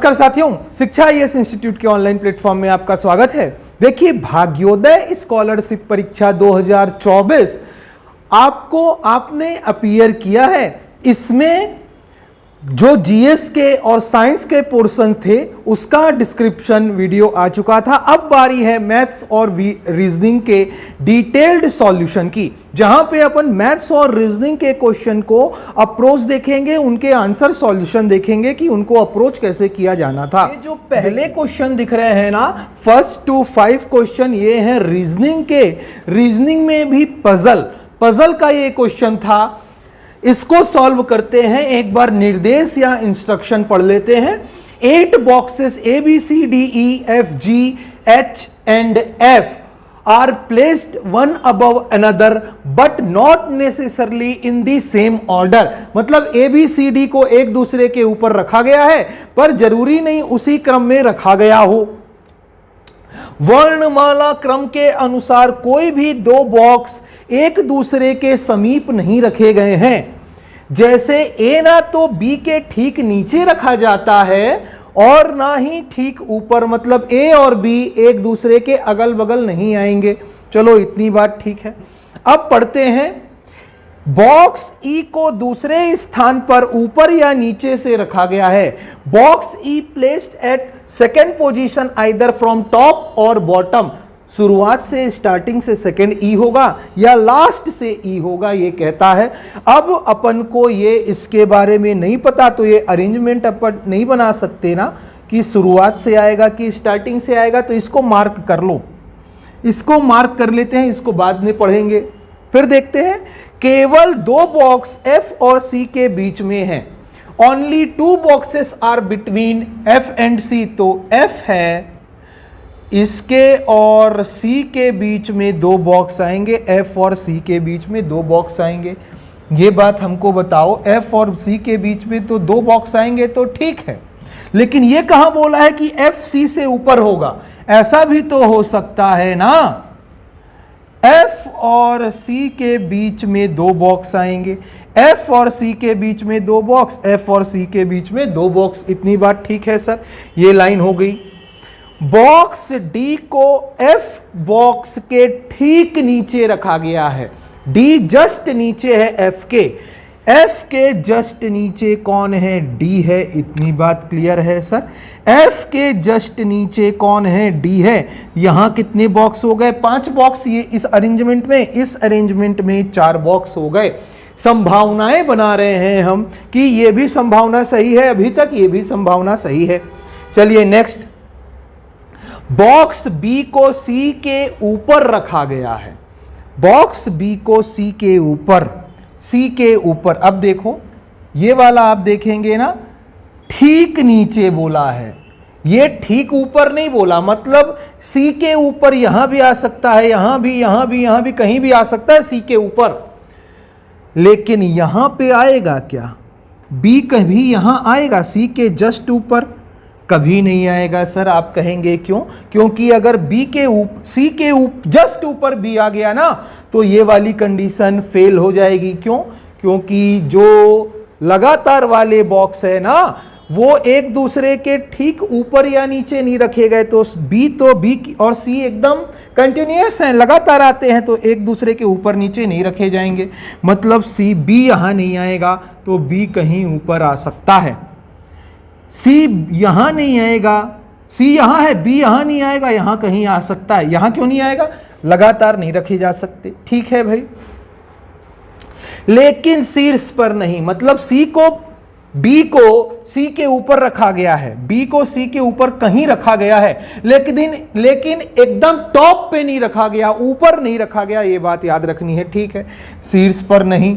नमस्कार साथियों, शिक्षा आईएएस इंस्टीट्यूट के ऑनलाइन प्लेटफॉर्म में आपका स्वागत है। देखिए, भाग्योदय स्कॉलरशिप परीक्षा 2024 आपने अपीयर किया है। इसमें जो जीएस के और साइंस के पोर्शन थे उसका डिस्क्रिप्शन वीडियो आ चुका था। अब बारी है मैथ्स और रीजनिंग के डिटेल्ड सॉल्यूशन की, जहां पे अपन मैथ्स और रीजनिंग के क्वेश्चन को अप्रोच देखेंगे, उनके आंसर सॉल्यूशन देखेंगे कि उनको अप्रोच कैसे किया जाना था। ये जो पहले क्वेश्चन दिख रहे हैं ना, 1 to 5 क्वेश्चन, ये हैं रीजनिंग के। रीजनिंग में भी पजल का ये क्वेश्चन था। इसको सॉल्व करते हैं, एक बार निर्देश या इंस्ट्रक्शन पढ़ लेते हैं। 8 boxes A B C D E F G H and F are placed one above another but not necessarily in the same order। मतलब A B C D को एक दूसरे के ऊपर रखा गया है, पर जरूरी नहीं उसी क्रम में रखा गया हो। वर्णमाला क्रम के अनुसार कोई भी 2 बॉक्स एक दूसरे के समीप नहीं रखे गए हैं। जैसे ए ना तो बी के ठीक नीचे रखा जाता है और ना ही ठीक ऊपर, मतलब ए और बी एक दूसरे के अगल बगल नहीं आएंगे। चलो इतनी बात ठीक है। अब पढ़ते हैं। बॉक्स ई को दूसरे स्थान पर ऊपर या नीचे से रखा गया है। Box E placed at second position either from top और बॉटम। शुरुआत से, स्टार्टिंग से सेकेंड ई होगा या लास्ट से ई होगा, ये कहता है। अब अपन को ये इसके बारे में नहीं पता, तो ये अरेंजमेंट अपन नहीं बना सकते ना कि शुरुआत से आएगा कि स्टार्टिंग से आएगा। तो इसको मार्क कर लो, इसको मार्क कर लेते हैं, इसको बाद में पढ़ेंगे। फिर देखते हैं, केवल 2 बॉक्स एफ और सी के बीच में है। Only 2 boxes are between F and C. तो एफ है, इसके और सी के बीच में 2 बॉक्स आएंगे। एफ और सी के बीच में 2 बॉक्स आएंगे। ये बात हमको बताओ, एफ और सी के बीच में तो 2 बॉक्स आएंगे तो ठीक है, लेकिन ये कहां बोला है कि एफ सी से ऊपर होगा? ऐसा भी तो हो सकता है ना। एफ और सी के बीच में 2 बॉक्स आएंगे, एफ और सी के बीच में 2 बॉक्स, एफ और सी के बीच में 2 बॉक्स। इतनी बात ठीक है सर, ये लाइन हो गई। बॉक्स डी को एफ बॉक्स के ठीक नीचे रखा गया है। डी जस्ट नीचे है एफ के। एफ के जस्ट नीचे कौन है? डी है। इतनी बात क्लियर है सर। एफ के जस्ट नीचे कौन है? डी है। यहां कितने बॉक्स हो गए? 5 बॉक्स। ये इस अरेंजमेंट में 4 बॉक्स हो गए। संभावनाएं बना रहे हैं हम कि ये भी संभावना सही है, अभी तक ये भी संभावना सही है। चलिए नेक्स्ट। बॉक्स बी को सी के ऊपर रखा गया है। बॉक्स बी को सी के ऊपर। अब देखो, ये वाला आप देखेंगे ना, ठीक नीचे बोला है, ये ठीक ऊपर नहीं बोला। मतलब सी के ऊपर यहां भी आ सकता है, यहां भी, कहीं भी आ सकता है सी के ऊपर। लेकिन यहां पे आएगा क्या? बी कभी यहां आएगा सी के जस्ट ऊपर? कभी नहीं आएगा सर। आप कहेंगे क्यों? क्योंकि अगर बी के सी के जस्ट ऊपर बी आ गया ना, तो ये वाली कंडीशन फेल हो जाएगी। क्यों? क्योंकि जो लगातार वाले बॉक्स है ना, वो एक दूसरे के ठीक ऊपर या नीचे नहीं रखे गए। तो बी और सी एकदम कंटिन्यूअस हैं, लगातार आते हैं, तो एक दूसरे के ऊपर नीचे नहीं रखे जाएंगे। मतलब बी यहां नहीं आएगा, तो बी कहीं ऊपर आ सकता है। सी यहां नहीं आएगा, सी यहां है, बी यहां नहीं आएगा, यहां कहीं आ सकता है। यहां क्यों नहीं आएगा? लगातार नहीं रखे जा सकते। ठीक है भाई। लेकिन शीर्ष पर नहीं, मतलब बी को सी के ऊपर रखा गया है, बी को सी के ऊपर कहीं रखा गया है, लेकिन एकदम टॉप पे नहीं रखा गया, ऊपर नहीं रखा गया। ये बात याद रखनी है। ठीक है, शीर्ष पर नहीं।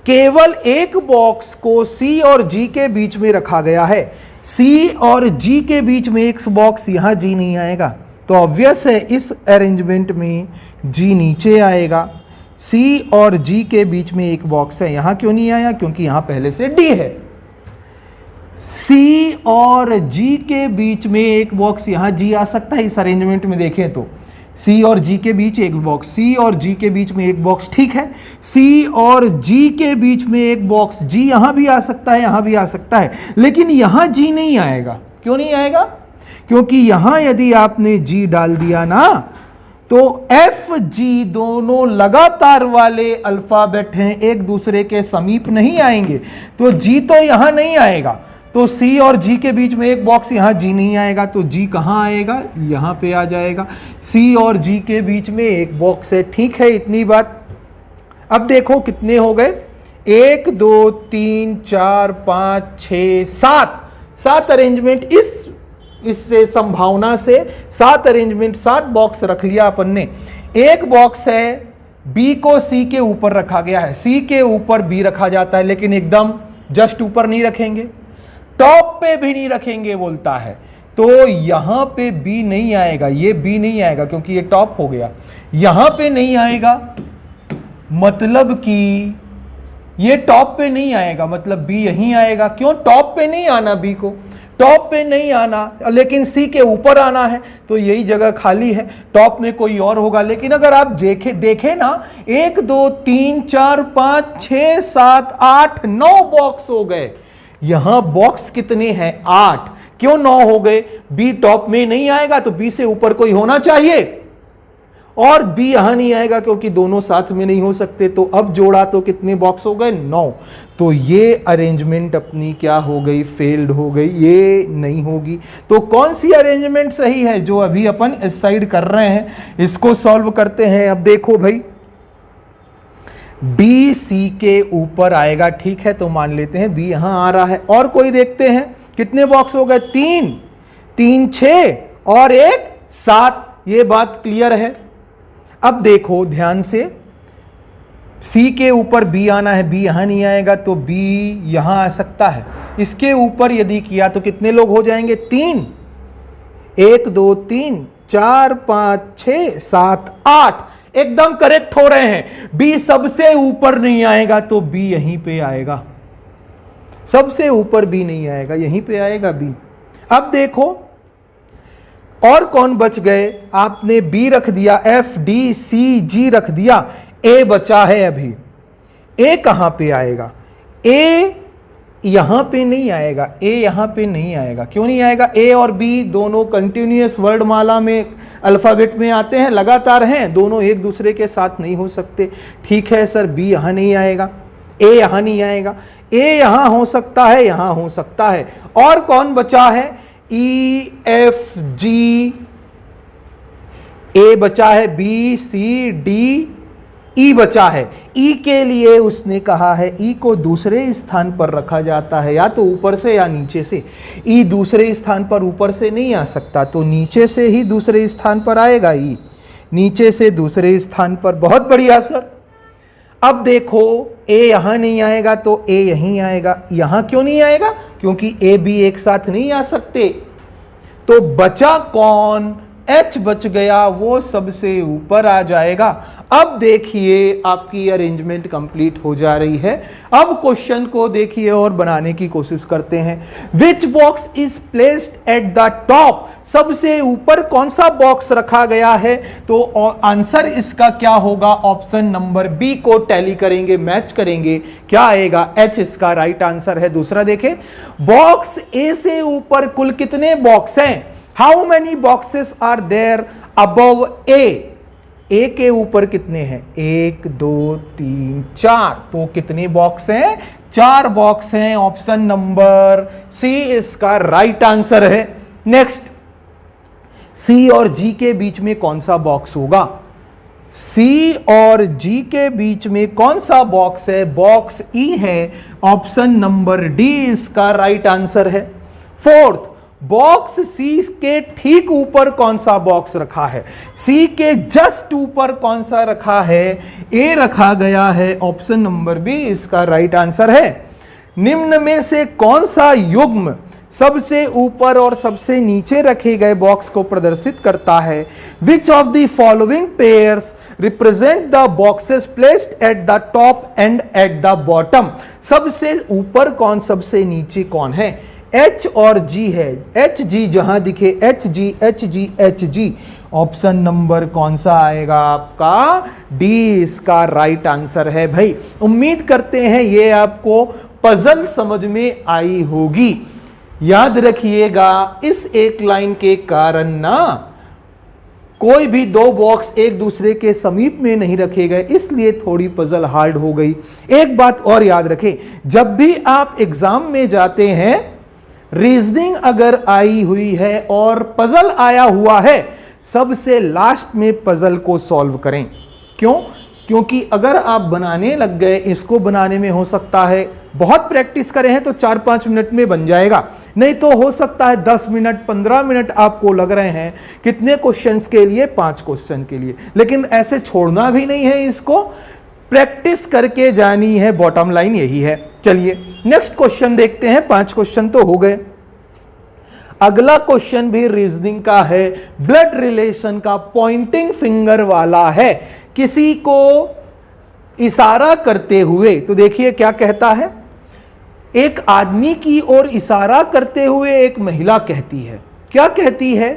केवल एक बॉक्स को सी और जी के बीच में रखा गया है। सी और जी के बीच में एक बॉक्स, यहां जी नहीं आएगा, तो ऑब्वियस है इस अरेंजमेंट में जी नीचे आएगा। सी और जी के बीच में एक बॉक्स है, यहां क्यों नहीं आया? क्योंकि यहां पहले से डी है। सी और जी के बीच में एक बॉक्स, यहां जी आ सकता है। इस अरेंजमेंट में देखें तो सी और जी के बीच एक बॉक्स, सी और जी के बीच में एक बॉक्स, ठीक है। सी और जी के बीच में एक बॉक्स, जी यहां भी आ सकता है, यहां भी आ सकता है, लेकिन यहां जी नहीं आएगा। क्यों नहीं आएगा? क्योंकि यहां यदि आपने G डाल दिया ना तो F G दोनों लगातार वाले अल्फाबेट हैं, एक दूसरे के समीप नहीं आएंगे, तो G तो यहां नहीं आएगा, तो C और G के बीच में एक बॉक्स, यहां G नहीं आएगा, तो G कहां आएगा? यहां पे आ जाएगा। C और G के बीच में एक बॉक्स है, ठीक है, इतनी बात। अब देखो कितने हो गए, 1 2 3 4 5 6 7 अरेंजमेंट, इससे संभावना से 7 अरेंजमेंट, 7 बॉक्स रख लिया अपन ने। एक बॉक्स है B को C के ऊपर रखा गया है, C के ऊपर B रखा जाता है, लेकिन एकदम जस्ट ऊपर नहीं रखेंगे, टॉप पे भी नहीं रखेंगे बोलता है, तो यहां पे B नहीं आएगा, ये B नहीं आएगा क्योंकि ये टॉप हो गया, यहां पे नहीं आएगा, मतलब कि ये टॉप पे नहीं आएगा, मतलब B यहीं आएगा। क्यों टॉप पे नहीं आना? B को टॉप पे नहीं आना, लेकिन C के ऊपर आना है, तो यही जगह खाली है, टॉप में कोई और होगा। लेकिन अगर आप देखें ना, 1 2 3 4 5 6 7 8 9 बॉक्स हो गए। यहां बॉक्स कितने हैं? 8। क्यों 9 हो गए? B टॉप में नहीं आएगा, तो B से ऊपर कोई होना चाहिए, और B यहां नहीं आएगा क्योंकि दोनों साथ में नहीं हो सकते। तो अब जोड़ा तो कितने बॉक्स हो गए? 9। तो ये अरेंजमेंट अपनी क्या हो गई? फेल्ड हो गई, ये नहीं होगी। तो कौन सी अरेंजमेंट सही है? जो अभी अपन इस साइड कर रहे हैं, इसको सॉल्व करते हैं। अब देखो भाई, B C के ऊपर आएगा, ठीक है, तो मान लेते हैं B यहां आ रहा है। और कोई देखते हैं कितने बॉक्स हो गए? 3 3 6 और 1 7। ये बात क्लियर है। अब देखो ध्यान से, C के ऊपर B आना है, B यहां नहीं आएगा, तो B यहां आ सकता है। इसके ऊपर यदि किया तो कितने लोग हो जाएंगे? 3, 1 2 3 4 5 6 7 8। एकदम करेक्ट हो रहे हैं। B सबसे ऊपर नहीं आएगा, तो B यहीं पे आएगा, सबसे ऊपर B नहीं आएगा, यहीं पे आएगा B। अब देखो और कौन बच गए? आपने B रख दिया, F D C G रख दिया, A बचा है अभी। A कहां पे आएगा? A यहां पे नहीं आएगा, A यहां पे नहीं आएगा। क्यों नहीं आएगा? A और B दोनों कंटिन्यूअस वर्डमाला में, अल्फाबेट में आते हैं, लगातार हैं, दोनों एक दूसरे के साथ नहीं हो सकते। ठीक है सर, B यहां नहीं आएगा, A यहां नहीं आएगा, A यहां हो सकता है, यहां हो सकता है। और कौन बचा है? E F G, A बचा है, B C D E बचा है। E के लिए उसने कहा है E को दूसरे स्थान पर रखा जाता है, या तो ऊपर से या नीचे से। E दूसरे स्थान पर ऊपर से नहीं आ सकता, तो नीचे से ही दूसरे स्थान पर आएगा। E नीचे से दूसरे स्थान पर। बहुत बढ़िया सर। अब देखो A यहां नहीं आएगा, तो A यहीं आएगा। यहां क्यों नहीं आएगा? क्योंकि A B एक साथ नहीं आ सकते। तो बचा कौन? H बच गया, वो सबसे ऊपर आ जाएगा। अब देखिए आपकी अरेंजमेंट कंप्लीट हो जा रही है। अब क्वेश्चन को देखिए और बनाने की कोशिश करते हैं। Which box is placed at the top? सबसे ऊपर कौन सा बॉक्स रखा गया है? तो आंसर इसका क्या होगा? ऑप्शन नंबर बी को टैली करेंगे, मैच करेंगे, क्या आएगा? H इसका राइट आंसर है। दूसरा देखें, बॉक्स A से ऊपर कुल कितने बॉक्स हैं? How many boxes are there above A? A के ऊपर कितने हैं? 1 2 3 4। तो कितने बॉक्स हैं? 4 बॉक्स हैं। ऑप्शन नंबर C इसका राइट आंसर है। नेक्स्ट, C और G के बीच में कौन सा बॉक्स होगा? C और G के बीच में कौन सा बॉक्स है? बॉक्स E है। ऑप्शन नंबर D इसका राइट आंसर है। फोर्थ, बॉक्स C के ठीक ऊपर कौन सा बॉक्स रखा है? C के जस्ट ऊपर कौन सा रखा है? A रखा गया है। ऑप्शन नंबर B इसका राइट आंसर है। निम्न में से कौन सा युग्म सबसे ऊपर और सबसे नीचे रखे गए बॉक्स को प्रदर्शित करता है? Which of the following pairs represent the boxes placed at the top and at the bottom? सबसे ऊपर कौन, सबसे नीचे कौन है? H और G है। H G जहां दिखे H G H G H G। Option number कौन सा आएगा आपका? D इसका राइट आंसर है। भाई उम्मीद करते हैं ये आपको पजल समझ में आई होगी। याद रखिएगा इस एक लाइन के कारण ना कोई भी दो बॉक्स एक दूसरे के समीप में नहीं रखे गए, इसलिए थोड़ी पजल हार्ड हो गई। एक बात और याद रखें, जब भी आप एग्जाम में जाते हैं, रीजनिंग अगर आई हुई है और पजल आया हुआ है, सबसे लास्ट में पजल को सॉल्व करें। क्यों? क्योंकि अगर आप बनाने लग गए, इसको बनाने में हो सकता है बहुत प्रैक्टिस करें हैं तो 4-5 मिनट में बन जाएगा, नहीं तो हो सकता है 10 मिनट 15 मिनट आपको लग रहे हैं। कितने क्वेश्चंस के लिए? 5 क्वेश्चन के लिए। लेकिन ऐसे छोड़ना भी नहीं है, इसको प्रैक्टिस करके जानी है, बॉटम लाइन यही है। चलिए नेक्स्ट क्वेश्चन देखते हैं। 5 क्वेश्चन तो हो गए। अगला क्वेश्चन भी रीजनिंग का है, ब्लड रिलेशन का, पॉइंटिंग फिंगर वाला है, किसी को इशारा करते हुए। तो देखिए क्या कहता है, एक आदमी की ओर इशारा करते हुए एक महिला कहती है। क्या कहती है?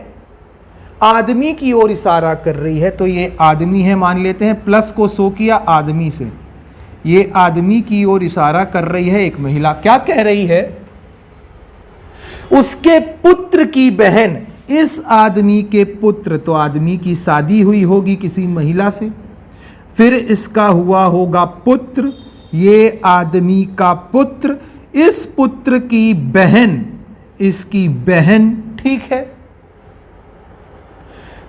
आदमी की ओर इशारा कर रही है, तो ये आदमी है मान लेते हैं, प्लस को शो किया आदमी से, ये आदमी की ओर इशारा कर रही है एक महिला। क्या कह रही है? उसके पुत्र की बहन, इस आदमी के पुत्र, तो आदमी की शादी हुई होगी किसी महिला से, फिर इसका हुआ होगा पुत्र, ये आदमी का पुत्र, इस पुत्र की बहन, इसकी बहन, ठीक है।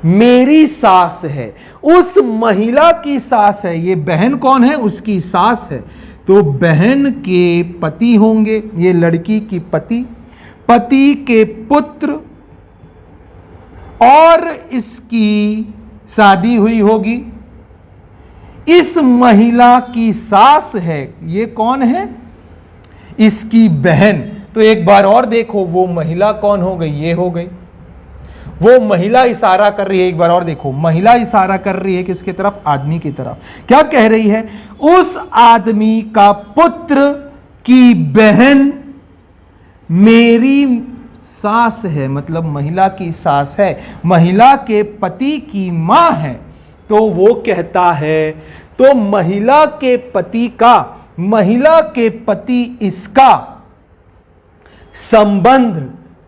मेरी सास है, उस महिला की सास है, ये बहन कौन है? उसकी सास है, तो बहन के पति होंगे, ये लड़की की पति, पति के पुत्र, और इसकी शादी हुई होगी। इस महिला की सास है, ये कौन है? इसकी बहन। तो एक बार और देखो, वो महिला कौन हो गई? ये हो गई। वो महिला इशारा कर रही है, एक बार और देखो, महिला इशारा कर रही है किसकी तरफ? आदमी की तरफ। क्या कह रही है? उस आदमी का पुत्र की बहन मेरी सास है, मतलब महिला की सास है, महिला के पति की मां है। तो वो कहता है, तो महिला के पति का, महिला के पति इसका संबंध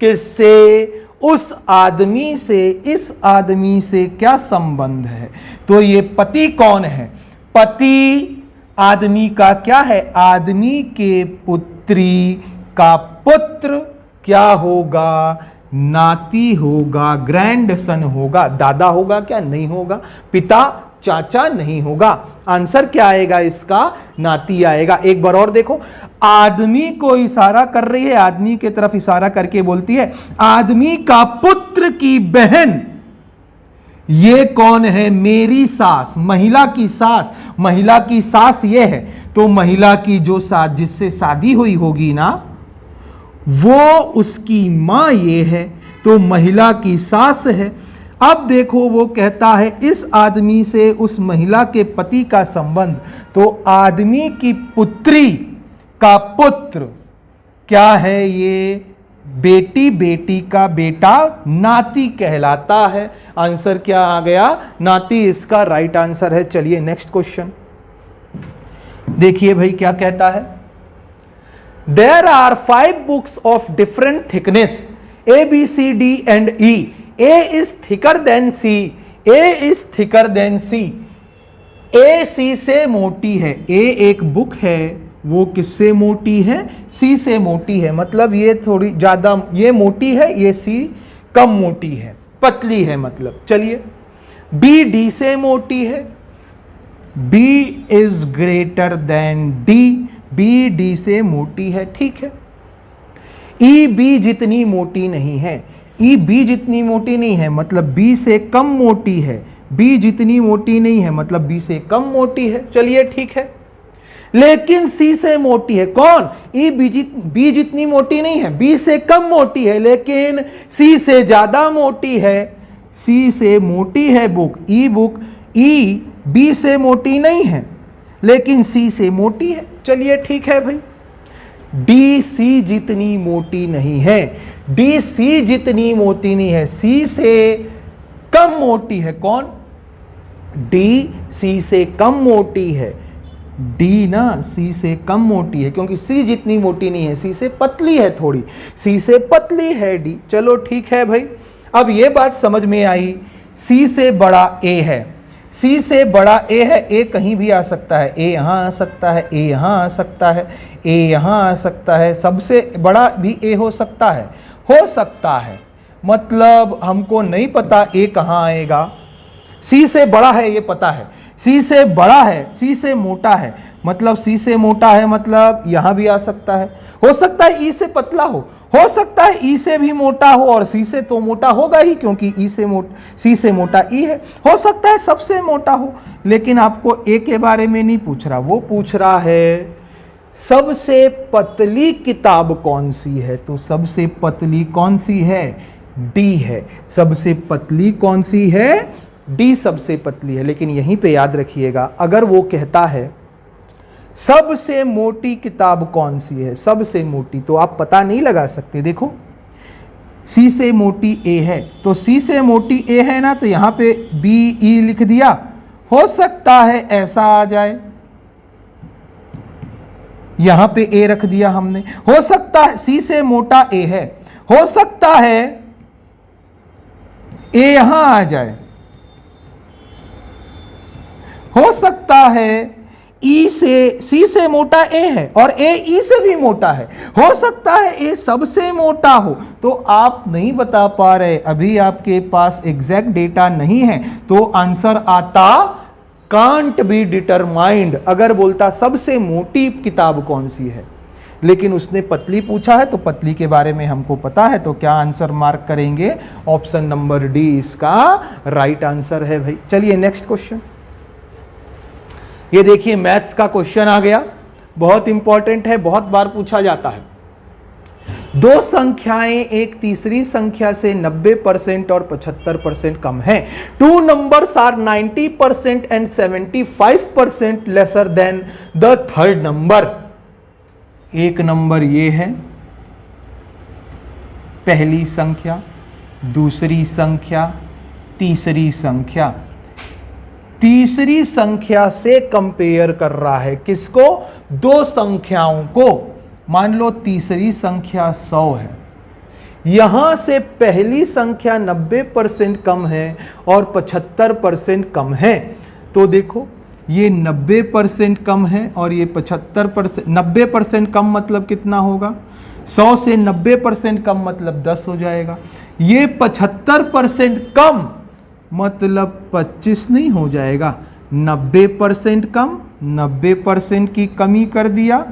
किससे? उस आदमी से, इस आदमी से क्या संबंध है? तो ये पति कौन है? पति आदमी का क्या है? आदमी के पुत्री का पुत्र क्या होगा? नाती होगा, ग्रैंडसन होगा। दादा होगा क्या? नहीं होगा। पिता, चाचा नहीं होगा। आंसर क्या आएगा इसका? नाती आएगा। एक बार और देखो, आदमी को इशारा कर रही है, आदमी की तरफ इशारा करके बोलती है, आदमी का पुत्र की बहन, ये कौन है? मेरी सास, महिला की सास, महिला की सास ये है, तो महिला की जो सास, जिससे शादी हुई होगी ना, वो उसकी मां ये है, तो महिला की सास है। अब देखो वो कहता है इस आदमी से उस महिला के पति का संबंध, तो आदमी की पुत्री का पुत्र क्या है? ये बेटी, बेटी का बेटा, नाती कहलाता है। आंसर क्या आ गया? नाती इसका राइट आंसर है। चलिए नेक्स्ट क्वेश्चन देखिए भाई क्या कहता है। There are 5 books of different thickness, A, B, C, D and E. A is thicker than C. A is thicker than C. A C से मोटी है। A एक बुक है, वो किससे मोटी है? C से मोटी है। मतलब ये थोड़ी ज़्यादा, ये मोटी है, ये C कम मोटी है, पतली है मतलब। चलिए, B D से मोटी है। B is greater than D. B D से मोटी है, ठीक है। ई बी जितनी मोटी नहीं है, ई बी जितनी मोटी नहीं है, मतलब बी से कम मोटी है। बी जितनी मोटी नहीं है, मतलब बी से कम मोटी है। चलिए ठीक है, लेकिन सी से मोटी है। कौन? ई बी जितनी मोटी नहीं है, बी से कम मोटी है, लेकिन सी से ज्यादा मोटी है। सी से मोटी है बुक, ई बी से मोटी नहीं है, लेकिन सी से मोटी है। चलिए ठीक है भाई, डी सी जितनी मोटी नहीं है, डी सी जितनी मोटी नहीं है, सी से कम मोटी है। कौन? डी सी से कम मोटी है। डी ना सी से कम मोटी है, क्योंकि सी जितनी मोटी नहीं है, सी से पतली है, थोड़ी सी से पतली है डी। चलो ठीक है भाई, अब ये बात समझ में आई, सी से बड़ा ए है, सी से बड़ा ए है, ए कहीं भी आ सकता है, ए यहाँ आ सकता है, ए यहाँ आ सकता है, ए यहाँ आ सकता है, सबसे बड़ा भी ए हो सकता है, मतलब हमको नहीं पता ए कहाँ आएगा। सी से बड़ा है ये पता है, सी से बड़ा है, सी से मोटा है, मतलब सी से मोटा है मतलब यहां भी आ सकता है, हो सकता है ई से पतला हो सकता है ई से भी मोटा हो, और सी से तो मोटा होगा ही क्योंकि सी से मोटा ई है, हो सकता है सबसे मोटा हो। लेकिन आपको ए के बारे में नहीं पूछ रहा, वो पूछ रहा है सबसे पतली किताब कौन सी है, तो सबसे पतली कौन सी है, डी है। सबसे पतली कौन सी है, डी सबसे पतली है। लेकिन यहीं पे याद रखिएगा, अगर वो कहता है सबसे मोटी किताब कौन सी है, सबसे मोटी, तो आप पता नहीं लगा सकते। देखो सी से मोटी ए है, तो सी से मोटी ए है ना, तो यहां पे बी ई लिख दिया, हो सकता है ऐसा आ जाए, यहां पे ए रख दिया हमने, हो सकता है सी से मोटा ए है, हो सकता है ए यहां आ जाए, हो सकता है ई से सी से मोटा ए है और ए ई से भी मोटा है, हो सकता है ए सबसे मोटा हो। तो आप नहीं बता पा रहे, अभी आपके पास एग्जैक्ट डेटा नहीं है, तो आंसर आता कांट बी डिटरमाइंड। अगर बोलता सबसे मोटी किताब कौन सी है, लेकिन उसने पतली पूछा है, तो पतली के बारे में हमको पता है, तो क्या आंसर मार्क करेंगे, ऑप्शन नंबर डी इसका राइट आंसर है भाई। चलिए नेक्स्ट क्वेश्चन, ये देखिए मैथ्स का क्वेश्चन आ गया, बहुत इंपॉर्टेंट है, बहुत बार पूछा जाता है। दो संख्याएं एक तीसरी संख्या से 90% और 75% कम है। Two numbers are 90% and 75% lesser than the third number. एक नंबर ये है पहली संख्या, दूसरी संख्या, तीसरी संख्या। तीसरी संख्या से कंपेयर कर रहा है, किसको, दो संख्याओं को। मान लो तीसरी संख्या 100 है, यहां से पहली संख्या 90% कम है और 75% कम है, तो देखो ये 90% कम है और ये 75%। 90% कम मतलब कितना होगा, 100 से 90% कम मतलब 10 हो जाएगा। ये 75% कम मतलब 25 नहीं हो जाएगा, 90% कम, 90% की कमी कर दिया,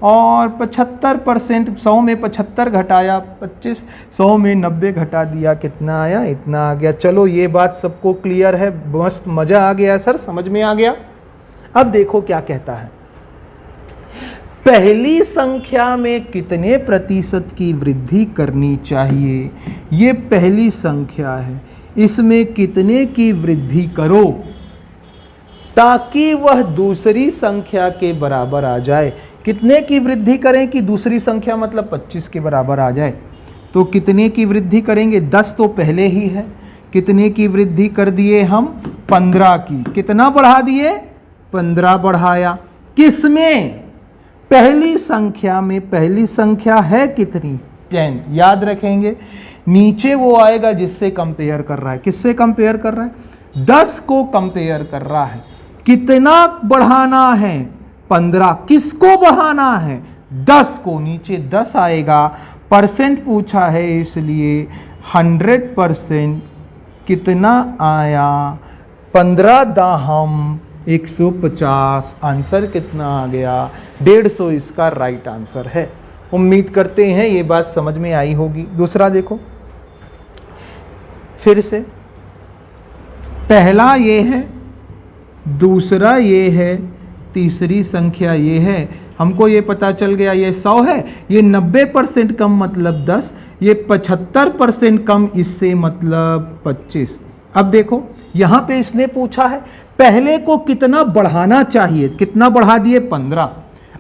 और 75%, 100 में 75 घटाया 25, 100 में 90 घटा दिया, कितना आया, इतना आ गया। चलो ये बात सबको क्लियर है, मस्त मजा आ गया सर, समझ में आ गया। अब देखो क्या कहता है, पहली संख्या में कितने प्रतिशत की वृद्धि करनी चाहिए। ये पहली संख्या है, इसमें कितने की वृद्धि करो ताकि वह दूसरी संख्या के बराबर आ जाए। कितने की वृद्धि करें कि दूसरी संख्या मतलब 25 के बराबर आ जाए, तो कितने की वृद्धि करेंगे, 10 तो पहले ही है, कितने की वृद्धि कर दिए हम, 15 की। कितना बढ़ा दिए, 15 बढ़ाया, किसमें, पहली संख्या में। पहली संख्या है कितनी, 10, याद रखेंगे। नीचे वो आएगा जिससे कंपेयर कर रहा है, किससे कंपेयर कर रहा है, 10 को कंपेयर कर रहा है। कितना बढ़ाना है, 15, किसको बढ़ाना है, 10 को। नीचे 10 आएगा, परसेंट पूछा है इसलिए 100%। कितना आया, 15 दाहम 150, आंसर कितना आ गया, 150 इसका राइट आंसर है। उम्मीद करते हैं ये बात समझ में आई होगी। दूसरा देखो फिर से, पहला ये है, दूसरा ये है, तीसरी संख्या ये है। हमको ये पता चल गया ये 100 है, ये 90% कम मतलब 10, ये 75% कम इससे मतलब 25। अब देखो यहां पे इसने पूछा है पहले को कितना बढ़ाना चाहिए, कितना बढ़ा दिए, 15।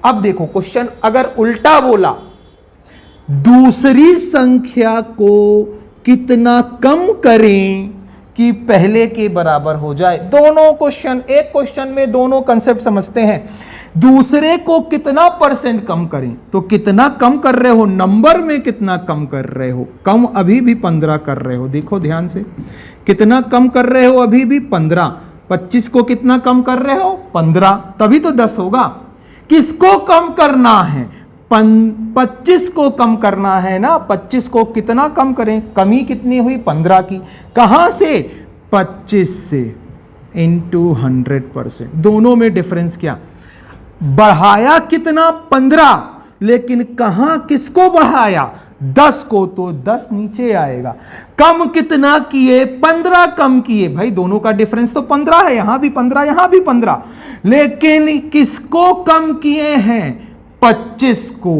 अब देखो क्वेश्चन अगर उल्टा बोला, दूसरी संख्या को कितना कम करें कि पहले के बराबर हो जाए। दोनों क्वेश्चन, एक क्वेश्चन में दोनों कंसेप्ट समझते हैं। दूसरे को कितना परसेंट कम करें, तो कितना कम कर रहे हो, नंबर में कितना कम कर रहे हो, कम अभी भी 15 कर रहे हो। देखो ध्यान से, कितना कम कर रहे हो, अभी भी 15। 25 को कितना कम कर रहे हो, 15, तभी तो 10 होगा। किसको कम करना है, 25 को कम करना है ना। 25 को कितना कम करें, कमी कितनी हुई, 15 की। कहां से, 25 से, इंटू 100%। दोनों में डिफरेंस क्या, बढ़ाया कितना, 15, लेकिन कहां किसको बढ़ाया, 10 को, तो 10 नीचे आएगा। कम कितना किए, 15 कम किए। भाई दोनों का डिफरेंस तो 15 है, यहां भी 15 यहां भी 15, लेकिन किसको कम किए हैं, 25 को।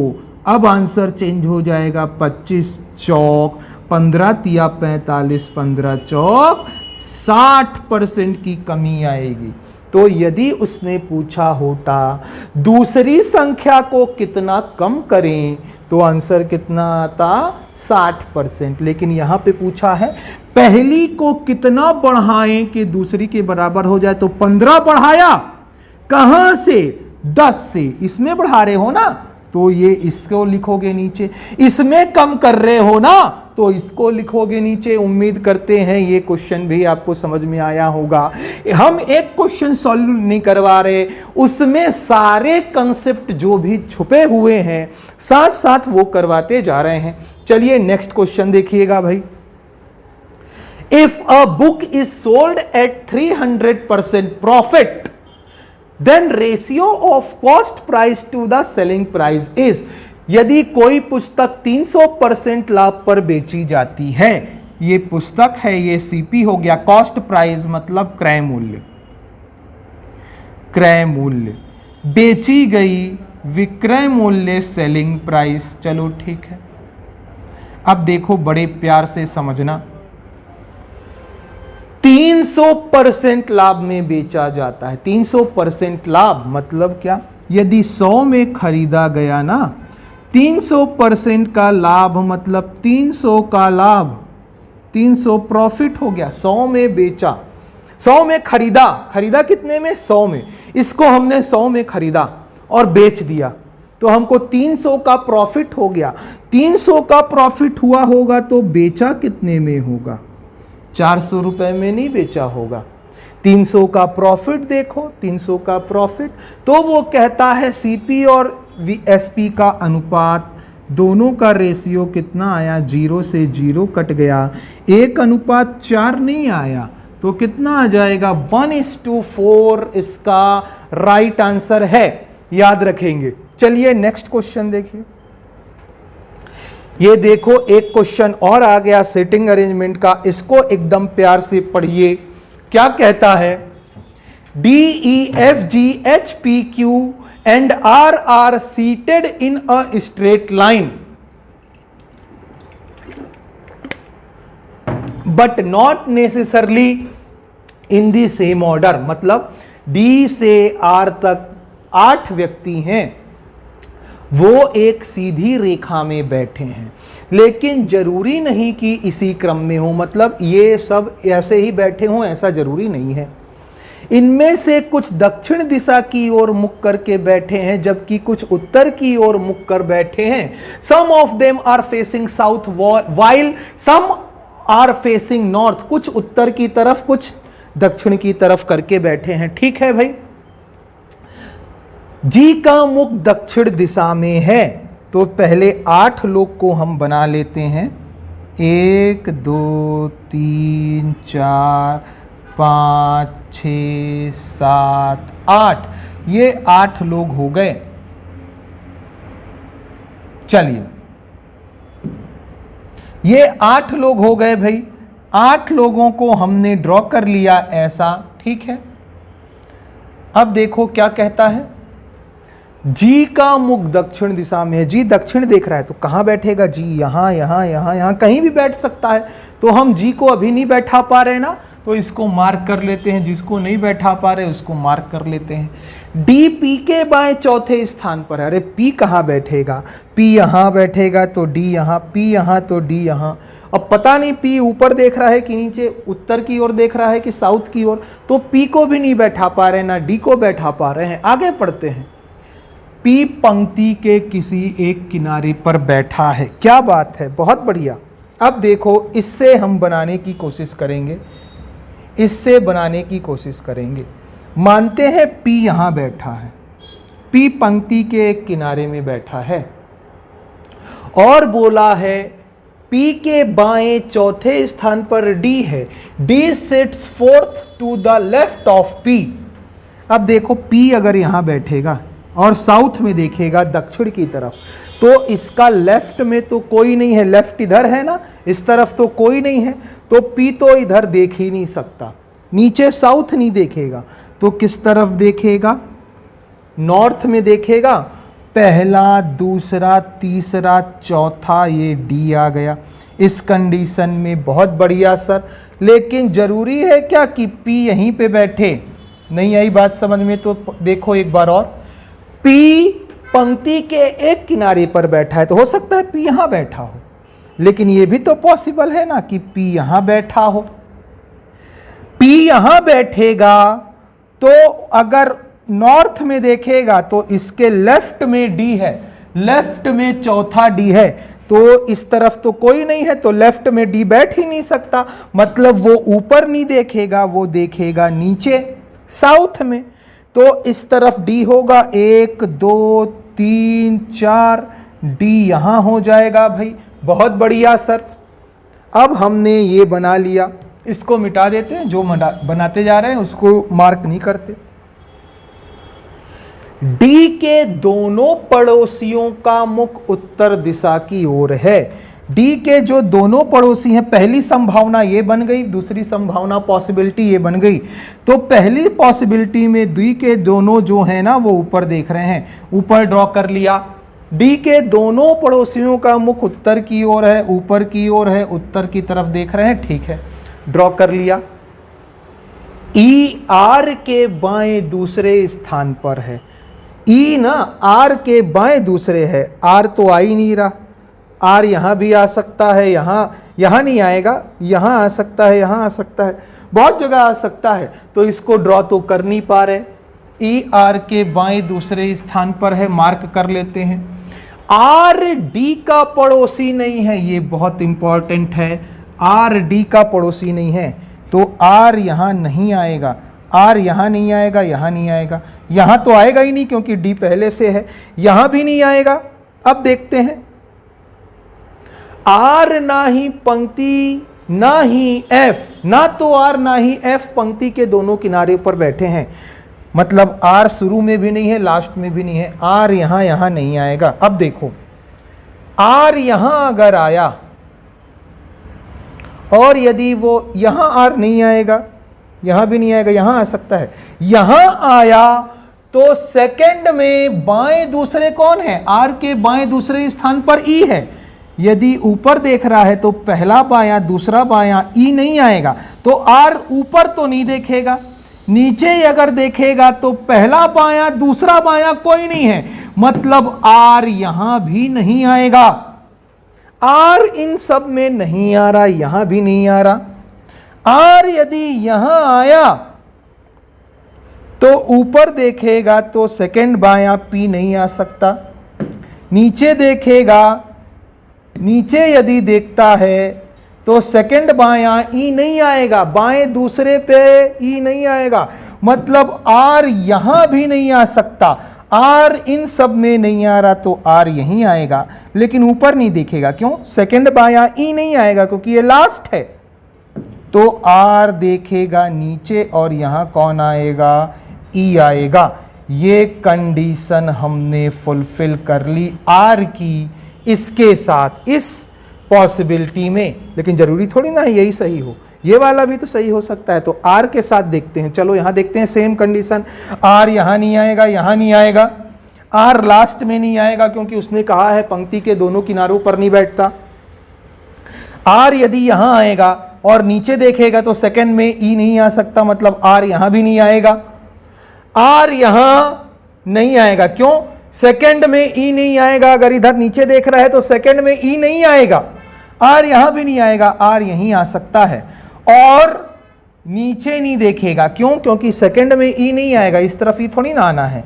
अब आंसर चेंज हो जाएगा, 25 चौक 15 तिया 45, 15 चौक 60% की कमी आएगी। तो यदि उसने पूछा होता दूसरी संख्या को कितना कम करें, तो आंसर कितना आता, 60%। लेकिन यहां पे पूछा है पहली को कितना बढ़ाएं कि दूसरी के बराबर हो जाए, तो 15 बढ़ाया, कहां से, 10 से। इसमें बढ़ा रहे हो ना, तो ये इसको लिखोगे नीचे। इसमें कम कर रहे हो ना, तो इसको लिखोगे नीचे। उम्मीद करते हैं ये क्वेश्चन भी आपको समझ में आया होगा। हम एक क्वेश्चन सॉल्व नहीं करवा रहे, उसमें सारे कंसेप्ट जो भी छुपे हुए हैं साथ साथ वो करवाते जा रहे हैं। चलिए नेक्स्ट क्वेश्चन देखिएगा भाई। If a book is sold at 300% profit, then ratio of cost price to the selling price is, यदि कोई पुस्तक 300% लाभ पर बेची जाती है, ये पुस्तक है, ये सीपी हो गया, कॉस्ट प्राइस मतलब क्रय मूल्य, क्रय मूल्य, बेची गई विक्रय मूल्य सेलिंग प्राइस। चलो ठीक है, अब देखो बड़े प्यार से समझना, 300% लाभ में बेचा जाता है। 300% लाभ मतलब क्या, यदि 100 में खरीदा गया ना, 300% का लाभ मतलब 300 का लाभ, 300 प्रॉफिट हो गया। 100 में बेचा, 100 में खरीदा, खरीदा कितने में, 100 में। इसको हमने 100 में खरीदा और बेच दिया, तो हमको 300 का प्रॉफिट हो गया। 300 का प्रॉफिट हुआ होगा तो बेचा कितने में होगा, 400 रुपए में नहीं बेचा होगा। 300 का प्रॉफिट देखो, 300 का प्रॉफिट, तो वो कहता है सीपी और एसपी का अनुपात, दोनों का रेशियो कितना आया, 0 से 0 कट गया, 1:4 नहीं आया, तो कितना आ जाएगा, 1:4 इसका राइट आंसर है। याद रखेंगे। चलिए नेक्स्ट क्वेश्चन देखिए। ये देखो एक क्वेश्चन और आ गया सेटिंग अरेंजमेंट का, इसको एकदम प्यार से पढ़िए। क्या कहता है, D E F G H P Q and R are seated in a straight line but not necessarily in the same order. मतलब डी से आर तक 8 व्यक्ति हैं, वो एक सीधी रेखा में बैठे हैं, लेकिन जरूरी नहीं कि इसी क्रम में हो। मतलब ये सब ऐसे ही बैठे हों ऐसा जरूरी नहीं है। इनमें से कुछ दक्षिण दिशा की ओर मुख करके बैठे हैं, जबकि कुछ उत्तर की ओर मुख कर बैठे हैं। Some of them are facing south while some are facing north. कुछ उत्तर की तरफ, कुछ दक्षिण की तरफ करके बैठे हैं। ठीक है भाई, जी का मुख दक्षिण दिशा में है, तो पहले 8 लोग को हम बना लेते हैं। 1 2 3 4 5 6 7 8, ये 8 लोग हो गए। चलिए, ये 8 लोग हो गए भाई। 8 लोगों को हमने ड्रॉ कर लिया ऐसा, ठीक है। अब देखो क्या कहता है, जी का मुख दक्षिण दिशा में है, जी दक्षिण देख रहा है, तो कहां बैठेगा जी, यहां यहां यहां यहां कहीं भी बैठ सकता है। तो हम जी को अभी नहीं बैठा पा रहे ना, तो इसको मार्क कर लेते हैं। जिसको नहीं बैठा पा रहे उसको मार्क कर लेते हैं। डी पी के बाएं चौथे स्थान पर है। अरे पी कहां बैठेगा, पी यहां बैठेगा तो डी यहां, पी यहां तो डी यहां, अब पता नहीं पी ऊपर देख रहा है कि नीचे, उत्तर की ओर देख रहा है कि साउथ की ओर, तो पी को भी नहीं बैठा पा रहे हैं, ना डी को बैठा पा रहे हैं। आगे पढ़ते हैं। पी पंक्ति के किसी एक किनारे पर बैठा है। क्या बात है, बहुत बढ़िया। अब देखो, इससे हम बनाने की कोशिश करेंगे, इससे बनाने की कोशिश करेंगे। मानते हैं पी यहां बैठा है, पी पंक्ति के एक किनारे में बैठा है और बोला है पी के बाएं चौथे स्थान पर डी है, D sits fourth to the left of P. अब देखो, पी अगर यहां बैठेगा और साउथ में देखेगा दक्षिण की तरफ, तो इसका लेफ्ट में तो कोई नहीं है, लेफ्ट इधर है ना, इस तरफ तो कोई नहीं है, तो पी तो इधर देख ही नहीं सकता, नीचे साउथ नहीं देखेगा, तो किस तरफ देखेगा? नॉर्थ में देखेगा। पहला, दूसरा, तीसरा, चौथा, ये डी आ गया। इस कंडीशन में बहुत बढ़िया सर, लेकिन जरूरी है क्या कि पी यहीं पे बैठे? नहीं आई बात समझ में? तो देखो एक बार और, पी पंक्ति के एक किनारे पर बैठा है, तो हो सकता है पी यहां बैठा हो, लेकिन यह भी तो पॉसिबल है ना कि पी यहां बैठा हो। पी यहां बैठेगा तो अगर नॉर्थ में देखेगा तो इसके लेफ्ट में डी है, लेफ्ट में चौथा डी है, तो इस तरफ तो कोई नहीं है, तो लेफ्ट में डी बैठ ही नहीं सकता, मतलब वो ऊपर नहीं देखेगा, वो देखेगा नीचे साउथ में। तो इस तरफ डी होगा, 1 2 3 4, डी यहां हो जाएगा भाई। बहुत बढ़िया सर, अब हमने ये बना लिया, इसको मिटा देते हैं, जो बनाते जा रहे हैं उसको मार्क नहीं करते। डी के दोनों पड़ोसियों का मुख उत्तर दिशा की ओर है। डी के जो दोनों पड़ोसी हैं, पहली संभावना ये बन गई, दूसरी संभावना पॉसिबिलिटी ये बन गई। तो पहली पॉसिबिलिटी में डी के दोनों जो हैं ना वो ऊपर देख रहे हैं, ऊपर ड्रॉ कर लिया। डी के दोनों पड़ोसियों का मुख उत्तर की ओर है, ऊपर की ओर है, उत्तर की तरफ देख रहे हैं, ठीक है, ड्रॉ कर लिया। ई आर के बाएं दूसरे स्थान पर है। ई ना आर के बाएं दूसरे है, आर तो आ ही नहीं रहा, आर यहां भी आ सकता है, यहां नहीं आएगा, यहां आ सकता है, यहां आ सकता है, बहुत जगह आ सकता है, तो इसको ड्रॉ तो कर नहीं पा रहे। ई आर के बाएं दूसरे स्थान पर है, मार्क कर लेते हैं। आर डी का पड़ोसी नहीं है, ये बहुत इंपॉर्टेंट है, आर डी का पड़ोसी नहीं है, तो आर यहां नहीं आएगा, आर यहां नहीं आएगा, यहां नहीं आएगा, यहां तो आएगा ही नहीं क्योंकि डी पहले से है, यहां भी नहीं आएगा। अब देखते हैं, आर ना ही पंक्ति ना ही एफ, ना तो आर ना ही एफ पंक्ति के दोनों किनारे पर बैठे हैं, मतलब आर शुरू में भी नहीं है, लास्ट में भी नहीं है, आर यहां नहीं आएगा। अब देखो, आर यहां अगर आया और यदि वो यहां आर नहीं आएगा, यहां भी नहीं आएगा, यहां आ सकता है, यहां आया तो सेकंड में बाएं दूसरे कौन है? आर के बाएं दूसरे स्थान पर ई है। यदि ऊपर देख रहा है तो पहला बायां दूसरा बायां, ई नहीं आएगा, तो आर ऊपर तो नहीं देखेगा, नीचे अगर देखेगा तो पहला बायां दूसरा बायां कोई नहीं है, मतलब आर यहां भी नहीं आएगा। आर इन सब में नहीं आ रहा, यहां भी नहीं आ रहा। आर यदि यहां आया तो ऊपर देखेगा तो सेकंड बायां पी नहीं आ सकता, नीचे देखेगा, नीचे यदि देखता है तो सेकंड बायां ई नहीं आएगा, बाएं दूसरे पे ई नहीं आएगा, मतलब आर यहां भी नहीं आ सकता। आर इन सब में नहीं आ रहा तो आर यहीं आएगा, लेकिन ऊपर नहीं देखेगा, क्यों? सेकंड बायां ई नहीं आएगा क्योंकि ये लास्ट है, तो आर देखेगा नीचे और यहां कौन आएगा? ई आएगा। ये कंडीशन हमने फुलफिल कर ली आर की इसके साथ, इस पॉसिबिलिटी में, लेकिन जरूरी थोड़ी ना है यही सही हो, ये वाला भी तो सही हो सकता है। तो आर के साथ देखते हैं, चलो यहां देखते हैं सेम कंडीशन, आर यहां नहीं आएगा, यहां नहीं आएगा, आर लास्ट में नहीं आएगा क्योंकि उसने कहा है पंक्ति के दोनों किनारों पर नहीं बैठता। आर यदि यहां आएगा और नीचे देखेगा तो सेकंड में ई नहीं आ सकता, मतलब आर यहां भी नहीं आएगा। आर यहां नहीं आएगा, क्यों? सेकंड में ई नहीं आएगा, अगर इधर नीचे देख रहा है तो सेकंड में ई नहीं आएगा। आर यहां भी नहीं आएगा, आर यहीं आ सकता है और नीचे नहीं देखेगा। क्यों? क्योंकि सेकंड में ई नहीं आएगा, इस तरफ ई थोड़ी ना आना है,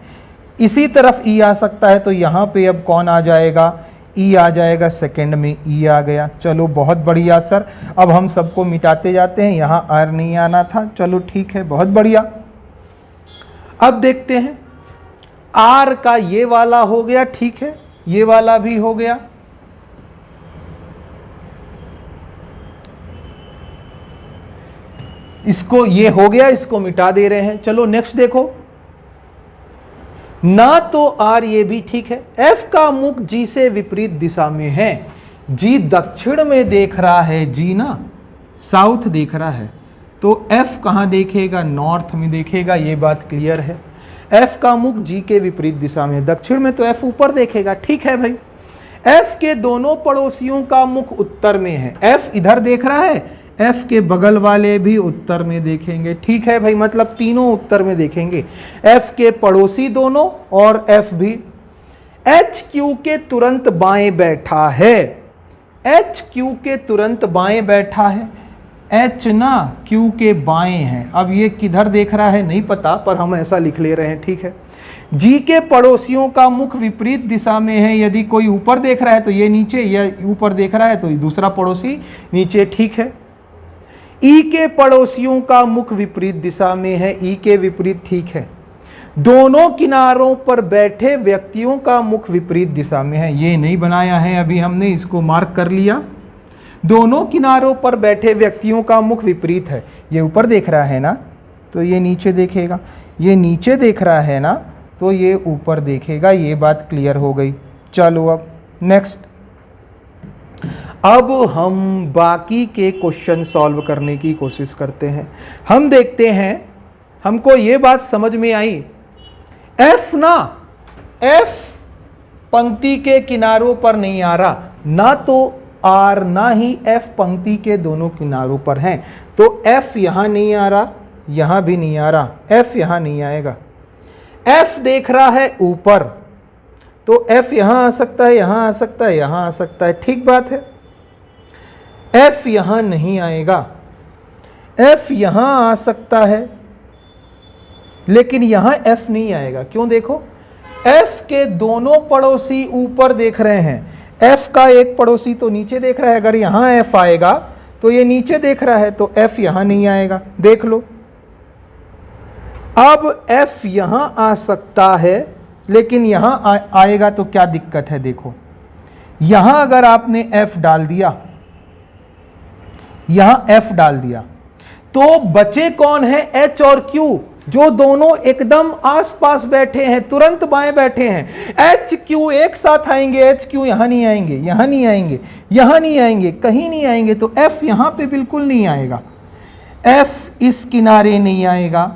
इसी तरफ ई आ सकता है। तो यहां पे अब कौन आ जाएगा? ई आ जाएगा, सेकंड में ई आ गया। चलो बहुत बढ़िया सर, अब हम सबको मिटाते जाते हैं, यहां आर नहीं आना था। चलो ठीक है, बहुत बढ़िया। अब देखते हैं, आर का ये वाला हो गया, ठीक है, ये वाला भी हो गया। इसको, ये हो गया, इसको मिटा दे रहे हैं। चलो नेक्स्ट देखो, ना तो आर, ये भी ठीक है। एफ का मुख जी से विपरीत दिशा में है। जी दक्षिण में देख रहा है, जी ना साउथ देख रहा है, तो एफ कहां देखेगा? नॉर्थ में देखेगा। ये बात क्लियर है। एफ का मुख जी के विपरीत दिशा में है, दक्षिण में, तो एफ ऊपर देखेगा। ठीक है भाई। एफ के दोनों पड़ोसियों का मुख उत्तर में है। एफ इधर देख रहा है, एफ के बगल वाले भी उत्तर में देखेंगे। ठीक है भाई, मतलब तीनों उत्तर में देखेंगे, एफ के पड़ोसी दोनों और एफ भी। एच क्यू के तुरंत बाएं बैठा है। एच क्यू के तुरंत बाएं बैठा है। एच ना क्यू के बाएं है। अब ये किधर देख रहा है नहीं पता, पर हम ऐसा लिख ले रहे हैं। ठीक है। जी के पड़ोसियों का मुख विपरीत दिशा में है। यदि कोई ऊपर देख रहा है तो ये नीचे, या ऊपर देख रहा है तो दूसरा पड़ोसी नीचे। ठीक है। ई के पड़ोसियों का मुख विपरीत दिशा में है, ई के विपरीत। ठीक है। दोनों किनारों पर बैठे व्यक्तियों का मुख विपरीत दिशा में है। ये नहीं बनाया है अभी हमने, इसको मार्क कर लिया। दोनों किनारों पर बैठे व्यक्तियों का मुख विपरीत है। ये ऊपर देख रहा है ना, तो ये नीचे देखेगा। ये नीचे देख रहा है ना, तो ये ऊपर देखेगा। ये बात क्लियर हो गई। चलो अब नेक्स्ट, अब हम बाकी के क्वेश्चन सॉल्व करने की कोशिश करते हैं। हम देखते हैं, हमको ये बात समझ में आई, एफ ना, एफ पंक्ति के किनारों पर नहीं आ रहा, ना तो आर ना ही एफ पंक्ति के दोनों किनारों पर हैं, तो एफ यहां नहीं आ रहा, यहां भी नहीं आ रहा, एफ यहां नहीं आएगा। एफ देख रहा है ऊपर, तो एफ यहां आ सकता है, यहां आ सकता है, यहां आ सकता है। ठीक बात है। एफ यहां नहीं आएगा, एफ यहां आ सकता है, लेकिन यहां एफ नहीं आएगा। क्यों? देखो, एफ के दोनों पड़ोसी ऊपर देख रहे हैं, एफ का एक पड़ोसी तो नीचे देख रहा है। अगर यहां एफ आएगा तो ये नीचे देख रहा है, तो एफ यहां नहीं आएगा। देख लो, अब एफ यहां आ सकता है, लेकिन यहां आएगा तो क्या दिक्कत है? देखो, यहां अगर आपने एफ डाल दिया, यहां एफ डाल दिया, तो बचे कौन है? एच और क्यू, जो दोनों एकदम आसपास बैठे हैं, तुरंत बाएं बैठे हैं। एच क्यू एक साथ आएंगे, एच क्यू यहां नहीं आएंगे, यहां नहीं आएंगे, यहां नहीं आएंगे, कहीं नहीं आएंगे, तो एफ यहां पे बिल्कुल नहीं आएगा। एफ इस किनारे नहीं आएगा,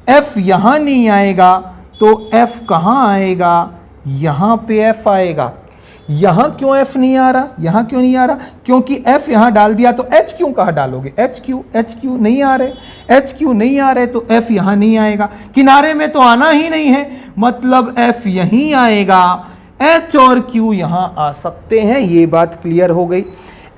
एफ यहां नहीं आएगा, तो एफ कहां आएगा? यहां पे एफ आएगा। यहां क्यों एफ नहीं आ रहा? यहां क्यों नहीं आ रहा? क्योंकि एफ यहां डाल दिया, तो एच क्यू कहां डालोगे? एच क्यू नहीं आ रहे, एच क्यू नहीं आ रहे, तो एफ यहां नहीं आएगा। किनारे में तो आना ही नहीं है, मतलब एफ यहीं आएगा, एच और क्यू यहां आ सकते हैं। ये बात क्लियर हो गई।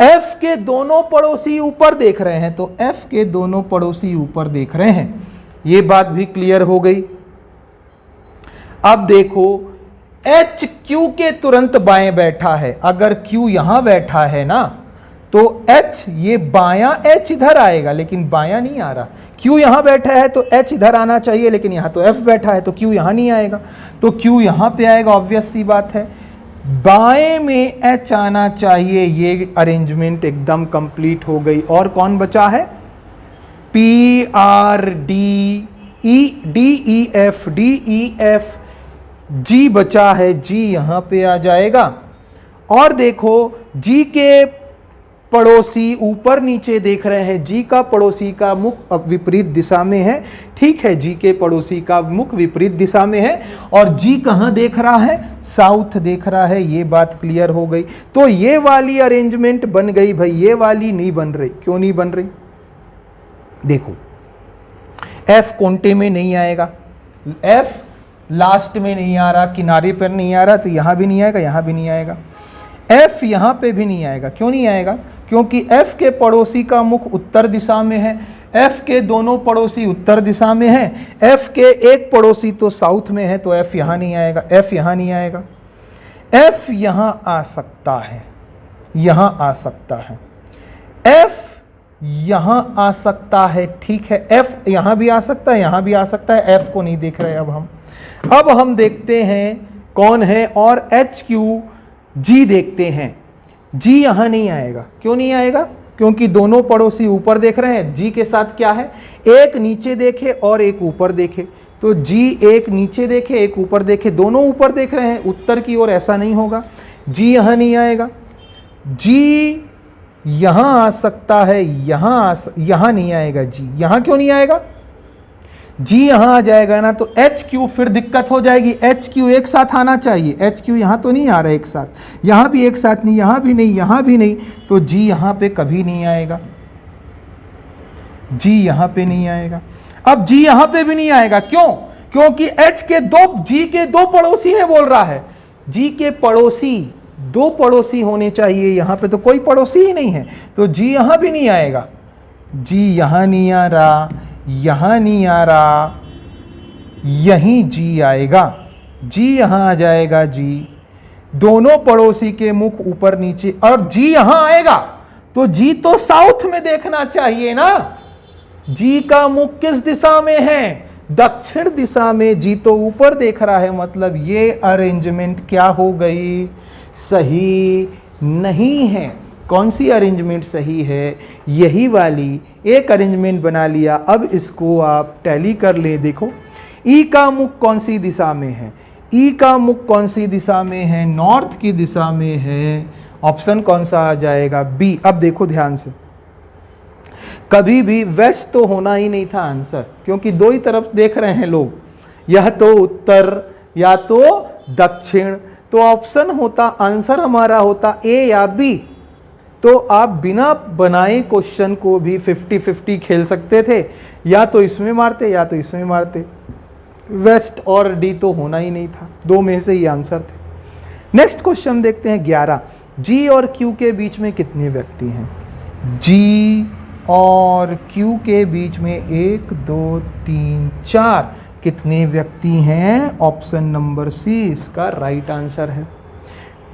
एफ के दोनों पड़ोसी ऊपर देख रहे हैं, तो एफ के दोनों पड़ोसी ऊपर देख रहे हैं। ये बात भी क्लियर हो गई। अब देखो, एच क्यू के तुरंत बाएं बैठा है। अगर क्यू यहां बैठा है ना, तो एच, ये बायां एच इधर आएगा, लेकिन बायां नहीं आ रहा। क्यू यहां बैठा है तो एच इधर आना चाहिए, लेकिन यहां तो एफ बैठा है, तो क्यू यहां नहीं आएगा, तो क्यू यहां पे आएगा। ऑब्वियस सी बात है, बाएं में एच आना चाहिए। ये अरेंजमेंट एकदम कंप्लीट हो गई। और कौन बचा है? P R D E F, G बचा है, जी यहां पे आ जाएगा। और देखो, जी के पड़ोसी ऊपर नीचे देख रहे हैं, जी का पड़ोसी का मुख अब विपरीत दिशा में है। ठीक है, जी के पड़ोसी का मुख विपरीत दिशा में है, और जी कहां देख रहा है? साउथ देख रहा है। ये बात क्लियर हो गई। तो ये वाली अरेंजमेंट बन गई भाई, ये वाली नहीं बन रही। क्यों नहीं बन रही? देखो, एफ कोंटे में नहीं आएगा, एफ लास्ट में नहीं आ रहा, किनारे पर नहीं आ रहा, तो यहां भी नहीं आएगा, यहां भी नहीं आएगा। एफ यहां पे भी नहीं आएगा। क्यों नहीं आएगा? क्योंकि F के पड़ोसी का मुख उत्तर दिशा में है, F के दोनों पड़ोसी उत्तर दिशा में हैं, F के एक पड़ोसी तो साउथ में है, तो F यहां नहीं आएगा, F यहां नहीं आएगा, F यहां आ सकता है, यहां आ सकता है, F यहां आ सकता है, ठीक है, F यहां भी आ सकता है, यहां भी आ सकता है, F को नहीं देख रहे अब हम देखते हैं कौन है, और HQ G देखते हैं। G यहां नहीं आएगा, क्यों नहीं आएगा? क्योंकि दोनों पड़ोसी ऊपर देख रहे हैं। G के साथ क्या है, एक नीचे देखे और एक ऊपर देखे, तो G एक नीचे देखे एक ऊपर देखे, दोनों ऊपर देख रहे हैं उत्तर की ओर, ऐसा नहीं होगा। G यहां नहीं आएगा, G यहां आ सकता है, यहां नहीं आएगा, G यहां क्यों नहीं आएगा? G यहां आ जाएगा ना तो HQ फिर दिक्कत हो जाएगी, HQ एक साथ आना चाहिए, HQ यहां तो नहीं आ रहा है एक साथ, यहां भी एक साथ नहीं, यहां भी नहीं, यहां भी नहीं, तो G यहां पे कभी नहीं आएगा, G यहां पे नहीं आएगा। अब G यहां पे भी नहीं आएगा, क्यों? क्योंकि G के दो पड़ोसी हैं बोल रहा है, G के पड़ोसी दो पड़ोसी होने चाहिए, यहां पे तो कोई पड़ोसी ही नहीं है, तो G यहां भी नहीं आएगा, G यहां नहीं आ रहा, यहां नहीं आ रहा, यहीं G आएगा, G यहां आ जाएगा, G दोनों पड़ोसी के मुख ऊपर नीचे, और G यहां आएगा तो G तो साउथ में देखना चाहिए ना, G का मुख किस दिशा में है? दक्षिण दिशा में, G तो ऊपर देख रहा है, मतलब ये अरेंजमेंट क्या हो गई, सही नहीं है। कौन सी अरेंजमेंट सही है? यही वाली, एक अरेंजमेंट बना लिया। अब इसको आप टैली कर ले, देखो E का मुख कौन सी दिशा में है, E का मुख कौन सी दिशा में है, नॉर्थ की दिशा में है, ऑप्शन कौन सा आ जाएगा, बी। अब देखो ध्यान से, कभी भी वेस्ट तो होना ही नहीं था आंसर, क्योंकि दो ही तरफ देख रहे हैं लोग, यह तो उत्तर या तो दक्षिण, तो ऑप्शन होता, आंसर हमारा होता ए या बी। तो आप बिना बनाए क्वेश्चन को भी 50-50 खेल सकते थे, या तो इसमें मारते या तो इसमें मारते, वेस्ट और डी तो होना ही नहीं था, दो में से ही आंसर थे। नेक्स्ट क्वेश्चन देखते हैं 11, जी और क्यू के बीच में कितने व्यक्ति हैं? जी और क्यू के बीच में 1 2 3 4 कितने व्यक्ति हैं? ऑप्शन नंबर सी इसका राइट आंसर है।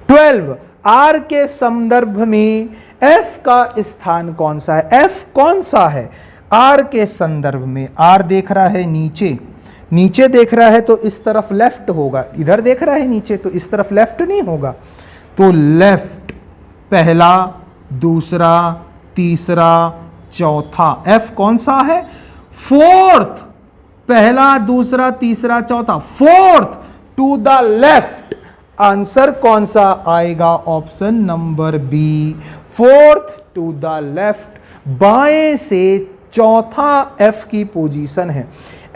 12, आर के संदर्भ में एफ का स्थान कौन सा है? एफ कौन सा है आर के संदर्भ में? आर देख रहा है नीचे, नीचे देख रहा है तो इस तरफ लेफ्ट होगा, इधर देख रहा है नीचे तो इस तरफ लेफ्ट नहीं होगा, तो लेफ्ट पहला, दूसरा, तीसरा, चौथा। एफ कौन सा है? फोर्थ, पहला, दूसरा, तीसरा, चौथा, fourth to the left. Answer कौन सा आएगा? Option number B, fourth to the left, बाएं से चौथा एफ की पोजीशन है।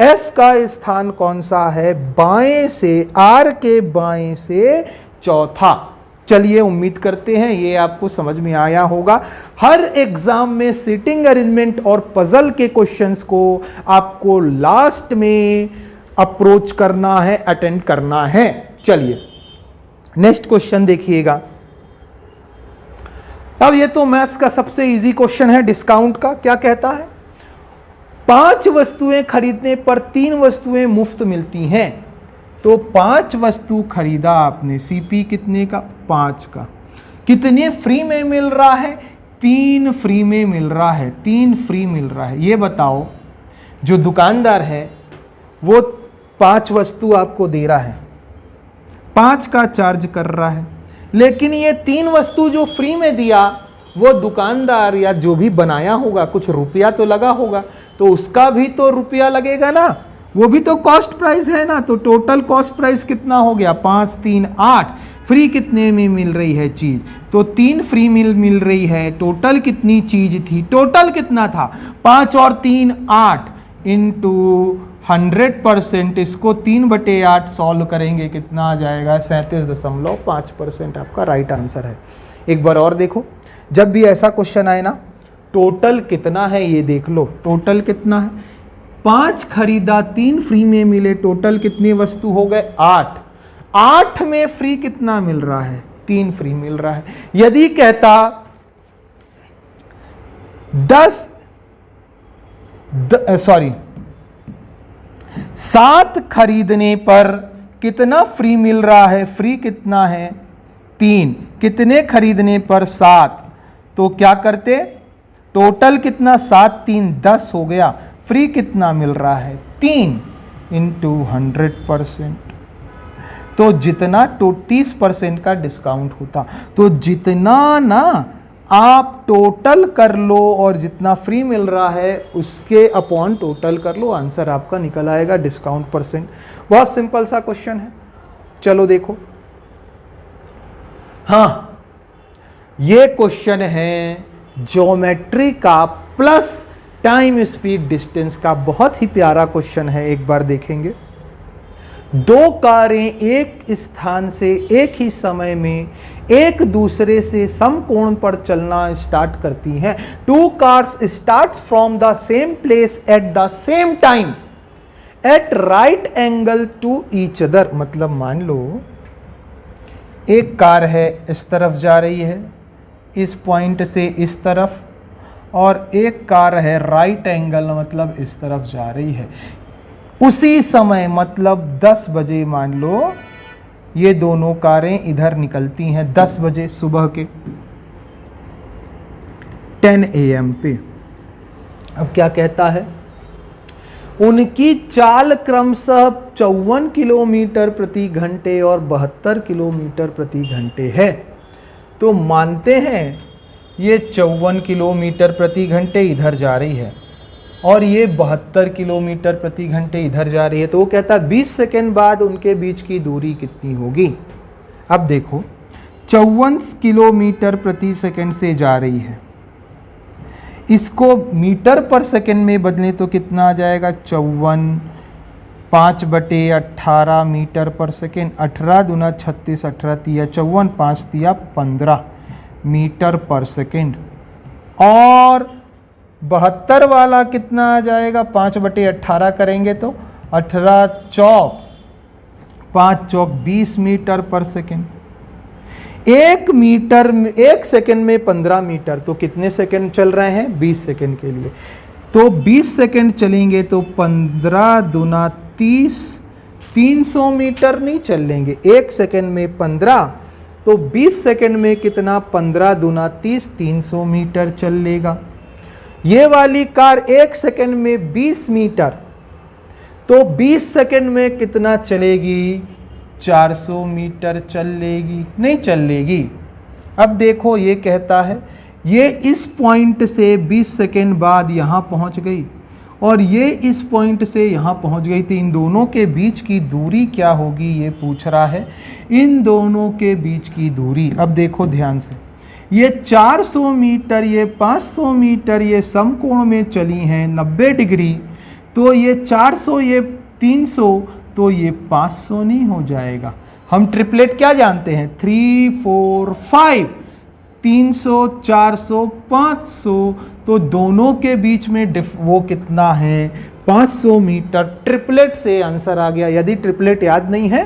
एफ का स्थान कौन सा है? बाएं से, आर के बाएं से चौथा। चलिए उम्मीद करते हैं ये आपको समझ में आया होगा। हर एग्जाम में सीटिंग अरेंजमेंट और पजल के क्वेश्चंस को आपको लास्ट में अप्रोच करना है, अटेंड करना है। चलिए नेक्स्ट क्वेश्चन देखिएगा। अब ये तो मैथ्स का सबसे इजी क्वेश्चन है, डिस्काउंट का। क्या कहता है? 5 वस्तुएं खरीदने पर 3 वस्तुएं मुफ्त मिलती हैं। तो 5 वस्तु खरीदा आपने, सीपी कितने का? 5 का। कितने फ्री में मिल रहा है? 3 फ्री में मिल रहा है, 3 फ्री मिल रहा है। ये बताओ, जो दुकानदार है वो 5 वस्तु आपको दे रहा है, 5 का चार्ज कर रहा है, लेकिन ये 3 वस्तु जो फ्री में दिया वो दुकानदार या जो भी बनाया होगा कुछ रुपया तो लगा होगा, तो उसका भी तो रुपया लगेगा ना, वो भी तो कॉस्ट प्राइस है ना। तो टोटल कॉस्ट प्राइस कितना हो गया? 5 3 8। फ्री कितने में मिल रही है चीज? तो 3 फ्री मिल रही है। टोटल कितनी चीज थी? टोटल कितना था? 5 और 3 8 इंटू 100%, इसको 3/8 सॉल्व करेंगे, कितना आ जाएगा? 37.5% आपका राइट आंसर है। एक बार और देखो, जब भी ऐसा क्वेश्चन आए ना, टोटल कितना है ये देख लो। टोटल कितना है? 5 खरीदा, 3 फ्री में मिले, टोटल कितनी वस्तु हो गए? 8। 8 में फ्री कितना मिल रहा है? 3 फ्री मिल रहा है। यदि कहता 7 खरीदने पर कितना फ्री मिल रहा है? फ्री कितना है? 3। कितने खरीदने पर? 7। तो क्या करते, टोटल कितना? 7 3 10 हो गया। फ्री कितना मिल रहा है? 3 इंटू 100%। तो जितना 30% का डिस्काउंट होता, तो जितना ना आप टोटल कर लो और जितना फ्री मिल रहा है उसके अपॉन टोटल कर लो, आंसर आपका निकल आएगा डिस्काउंट परसेंट। बहुत सिंपल सा क्वेश्चन है। चलो देखो, हाँ ये क्वेश्चन है ज्योमेट्री का प्लस टाइम स्पीड डिस्टेंस का, बहुत ही प्यारा क्वेश्चन है। एक बार देखेंगे। 2 कारें एक स्थान से एक ही समय में एक दूसरे से समकोण पर चलना स्टार्ट करती हैं। 2 cars start from the same place at the same time at right angle to each other। मतलब मान लो एक कार है, इस तरफ जा रही है, इस पॉइंट से इस तरफ, और एक कार है राइट एंगल, मतलब इस तरफ जा रही है। उसी समय मतलब 10 बजे मान लो ये दोनों कारें इधर निकलती हैं, 10 बजे सुबह के 10 AM पे। अब क्या कहता है? उनकी चाल क्रमशः 54 किलोमीटर प्रति घंटे और 72 किलोमीटर प्रति घंटे है। तो मानते हैं ये 54 किलोमीटर प्रति घंटे इधर जा रही है और ये 72 किलोमीटर प्रति घंटे इधर जा रही है। तो वो कहता है 20 सेकेंड बाद उनके बीच की दूरी कितनी होगी? अब देखो 54 किलोमीटर प्रति सेकंड से जा रही है, इसको मीटर पर सेकंड में बदलें तो कितना आ जाएगा? 54 5/18 मीटर पर सेकंड। 18 दूना 36, 18 तिया 54, 5 तिया 15 मीटर पर सेकंड। और 72 वाला कितना आ जाएगा? 5/18 करेंगे तो 18 चौक 5 चौक 20 मीटर पर सेकंड। 1 सेकंड में 15 मीटर, तो कितने सेकंड चल रहे हैं? 20 सेकंड के लिए। तो 20 सेकंड चलेंगे तो 15 दूना 30, 300 मीटर नहीं चलेंगे। 1 सेकंड में 15, तो 20 सेकंड में कितना? 15 दूना 30, 300 मीटर चल लेगा। ये वाली कार 1 सेकंड में 20 मीटर, तो 20 सेकंड में कितना चलेगी? 400 मीटर चल लेगी? नहीं चल लेगी। अब देखो ये कहता है ये इस पॉइंट से 20 सेकंड बाद यहाँ पहुँच गई और ये इस पॉइंट से यहाँ पहुँच गई, तो इन दोनों के बीच की दूरी क्या होगी ये पूछ रहा है। इन दोनों के बीच की दूरी, अब देखो ध्यान से, ये 400 मीटर, ये 500 मीटर, ये समकोण में चली हैं 90 डिग्री, तो ये 400, ये 300, तो ये 500 नहीं हो जाएगा। हम ट्रिपलेट क्या जानते हैं? 3 4 5, 300 400 500, तो दोनों के बीच में वो कितना है? 500 मीटर। ट्रिपलेट से आंसर आ गया। यदि ट्रिपलेट याद नहीं है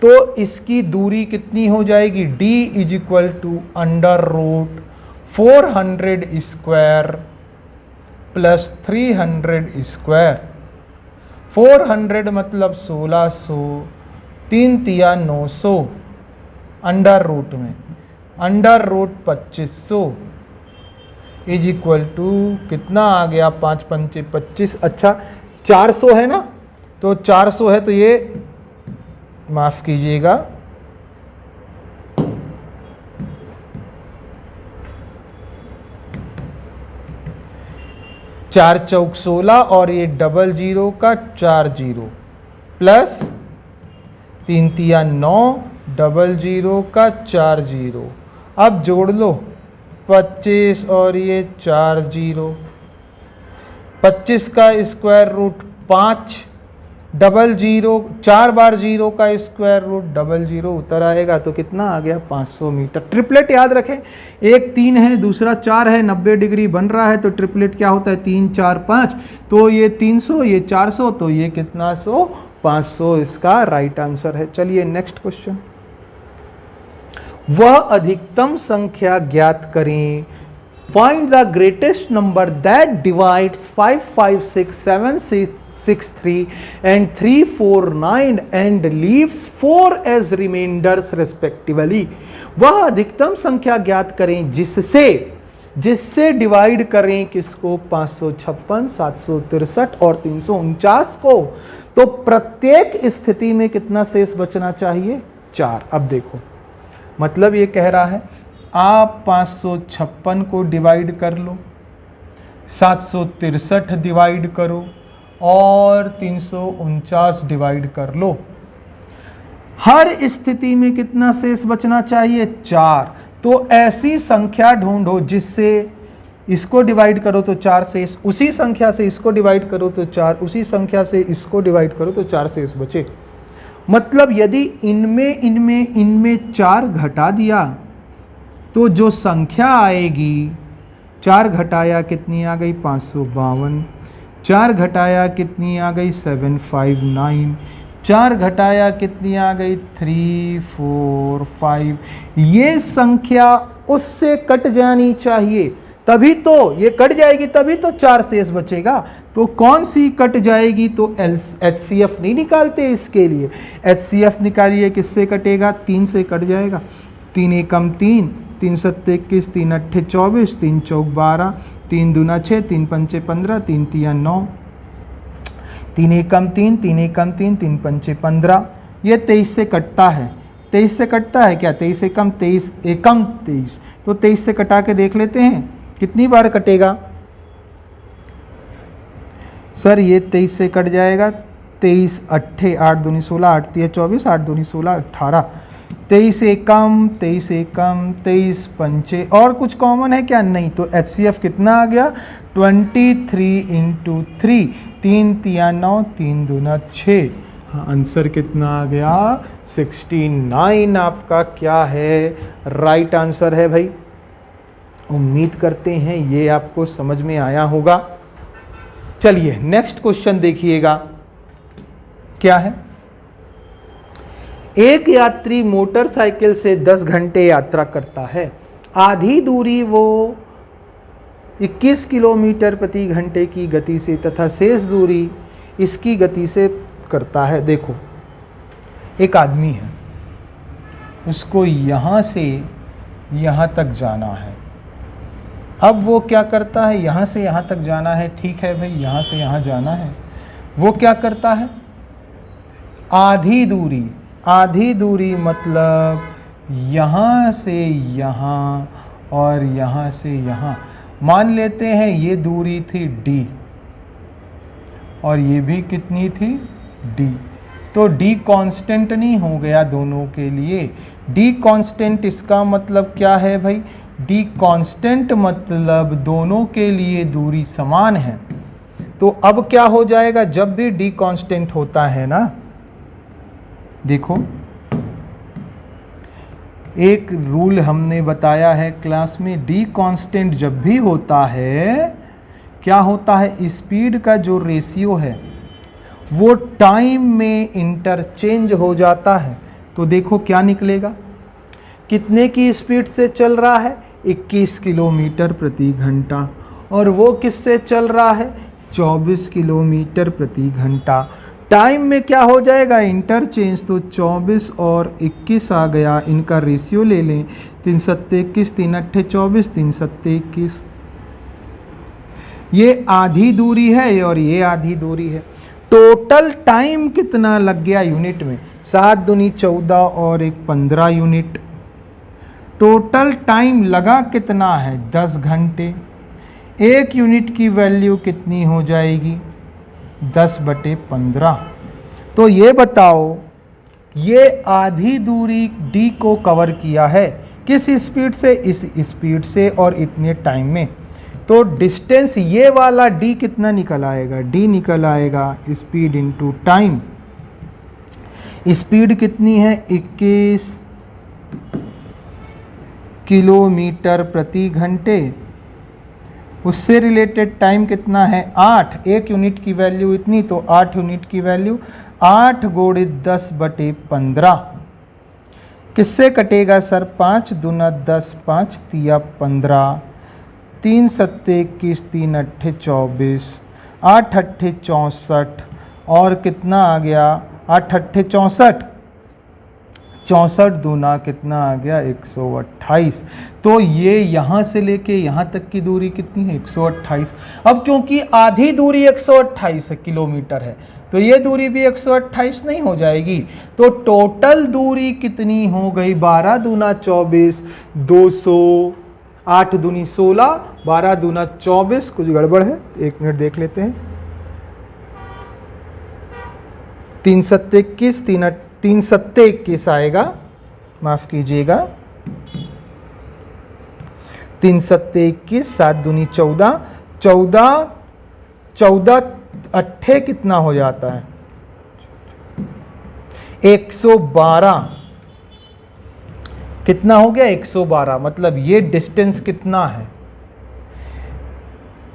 तो इसकी दूरी कितनी हो जाएगी? D = √400 square plus 300 square. 400 मतलब 1600, 3 तिया 900, अंडर रूट में √2500 = कितना आ गया? 5 पंचे 25। अच्छा 400 है ना, तो 400 है तो ये माफ कीजिएगा 4 चौक 16 और ये 00 का 40 प्लस 3 तिया 9, 00 का 40। अब जोड़ लो 25 और ये 40, 25 का स्क्वायर रूट 5, 00 4 बार 0 का स्क्वायर रूट 00 उतर आएगा, तो कितना आ गया? 500 मीटर। ट्रिपलेट याद रखें, एक 3 है दूसरा 4 है, 90 डिग्री बन रहा है, तो ट्रिपलेट क्या होता है? 3 4 5, तो ये 300, ये 400, तो ये कितना? 100 500 इसका राइट आंसर है। चलिए नेक्स्ट क्वेश्चन। वह अधिकतम संख्या ज्ञात करें Find the greatest number that divides 5, 5, 6, 7, 6, 3 and 3, 4, 9 and leaves 4 as remainders respectively. वह अधिकतम संख्या ज्ञात करें जिससे डिवाइड करें किसको, 556, 763 और 349 को। तो प्रत्येक स्थिति में कितना शेष बचना चाहिए, 4। अब देखो मतलब ये कह रहा है आप 556 को डिवाइड कर लो, 763 डिवाइड करो और 349 डिवाइड कर लो। हर स्थिति में कितना शेष बचना चाहिए, 4। तो ऐसी संख्या ढूंढो जिससे इसको डिवाइड करो तो 4 शेष, उसी संख्या से इसको डिवाइड करो तो 4, उसी संख्या से इसको डिवाइड करो तो 4 शेष बचे। मतलब यदि इनमें 4 घटा दिया तो जो संख्या आएगी, 4 घटाया कितनी आ गई, 552, 4 घटाया कितनी आ गई, 759, 4 घटाया कितनी आ गई, 345। ये संख्या उससे कट जानी चाहिए, तभी तो ये कट जाएगी, तभी तो 4 शेष बचेगा। तो कौन सी कट जाएगी, तो HCF नहीं निकालते इसके लिए। HCF निकालिए, किससे कटेगा, 3 से कट जाएगा। 3 एकम 3, 3 सत्ते 21, 3 अट्ठे 24, 3 चौक 12, 3 दूना 6, 3 पंचे 15, 3 तिया 9, 3 एकम 3, 3 एकम 3, 3 पंचे 15। ये 23 से कटता है, 23 से कटता है क्या, 23 एकम 23, एकम 23। तो 23 से कटा के देख लेते हैं कितनी बार कटेगा। सर ये 23 से कट जाएगा, 23 अट्ठे 8 दूनी 16, 8 तिया 24, 8 दूनी 16, 18, 23 एकम 23 पंचे, और कुछ कॉमन है क्या, नहीं। तो HCF कितना आ गया, 23 इंटू 3, 3 तिया 9, 3 दूना 6। हाँ, आंसर कितना आ गया, 69 आपका क्या है, राइट आंसर है भाई। उम्मीद करते हैं ये आपको समझ में आया होगा। चलिए नेक्स्ट क्वेश्चन देखिएगा क्या है। एक यात्री मोटरसाइकिल से 10 घंटे यात्रा करता है। आधी दूरी वो 21 किलोमीटर प्रति घंटे की गति से तथा शेष दूरी इसकी गति से करता है। देखो एक आदमी है, उसको यहाँ से यहाँ तक जाना है। अब वो क्या करता है, यहाँ से यहाँ तक जाना है, ठीक है भाई, यहाँ से यहाँ जाना है। वो क्या करता है, आधी दूरी मतलब यहाँ से यहाँ और यहाँ से यहाँ। मान लेते हैं ये दूरी थी D और ये भी कितनी थी, D। तो D कांस्टेंट नहीं हो गया दोनों के लिए। D कांस्टेंट इसका मतलब क्या है भाई, D कांस्टेंट मतलब दोनों के लिए दूरी समान है। तो अब क्या हो जाएगा, जब भी D कांस्टेंट होता है ना, देखो एक रूल हमने बताया है क्लास में, D कांस्टेंट जब भी होता है क्या होता है, स्पीड का जो रेशियो है वो टाइम में इंटरचेंज हो जाता है। तो देखो क्या निकलेगा, कितने की स्पीड से चल रहा है, 21 किलोमीटर प्रति घंटा, और वो किससे चल रहा है, 24 किलोमीटर प्रति घंटा। टाइम में क्या हो जाएगा, इंटरचेंज। तो 24 और 21 आ गया, इनका रेशियो ले लें, 3 सत्ते 21, 3 अट्ठे 24, 3 सत्ते 21। ये आधी दूरी है और ये आधी दूरी है। टोटल टाइम कितना लग गया यूनिट में, 7 दूनी 14 और 1 15 यूनिट। टोटल टाइम लगा कितना है, 10 घंटे। 1 यूनिट की वैल्यू कितनी हो जाएगी, 10/15। तो ये बताओ, ये आधी दूरी D को कवर किया है किस स्पीड से, इस स्पीड से और इतने टाइम में। तो डिस्टेंस ये वाला D कितना निकल आएगा, D निकल आएगा स्पीड इनटू टाइम। स्पीड कितनी है, 21 किलोमीटर प्रति घंटे। उससे रिलेटेड टाइम कितना है, 8। 1 यूनिट की वैल्यू इतनी, तो 8 यूनिट की वैल्यू 8 × 10/15। किससे कटेगा सर, 5 दूना 10, 5 तिया 15, 3 सत्ते 21, 3 अट्ठे 24, 8 अट्ठे 64 और कितना आ गया 8 अट्ठे 64, 64 दूना कितना आ गया 128। तो ये यहाँ से लेके यहाँ तक की दूरी कितनी है 128। अब क्योंकि आधी दूरी 128 किलोमीटर है तो ये दूरी भी 128 नहीं हो जाएगी। तो टोटल दूरी कितनी हो गई 12 दूना 24, 200, 8 दूनी 16, 12 दूना 24। कुछ गड़बड़ है, 1 मिनट देख लेते हैं। 3 सत्ते 21, 3 सत्ते 21 आएगा, माफ कीजिएगा 3 सत्ते 21, 7 दूनी 14, 14 अट्ठे कितना हो जाता है 112। कितना हो गया 112। मतलब ये डिस्टेंस कितना है,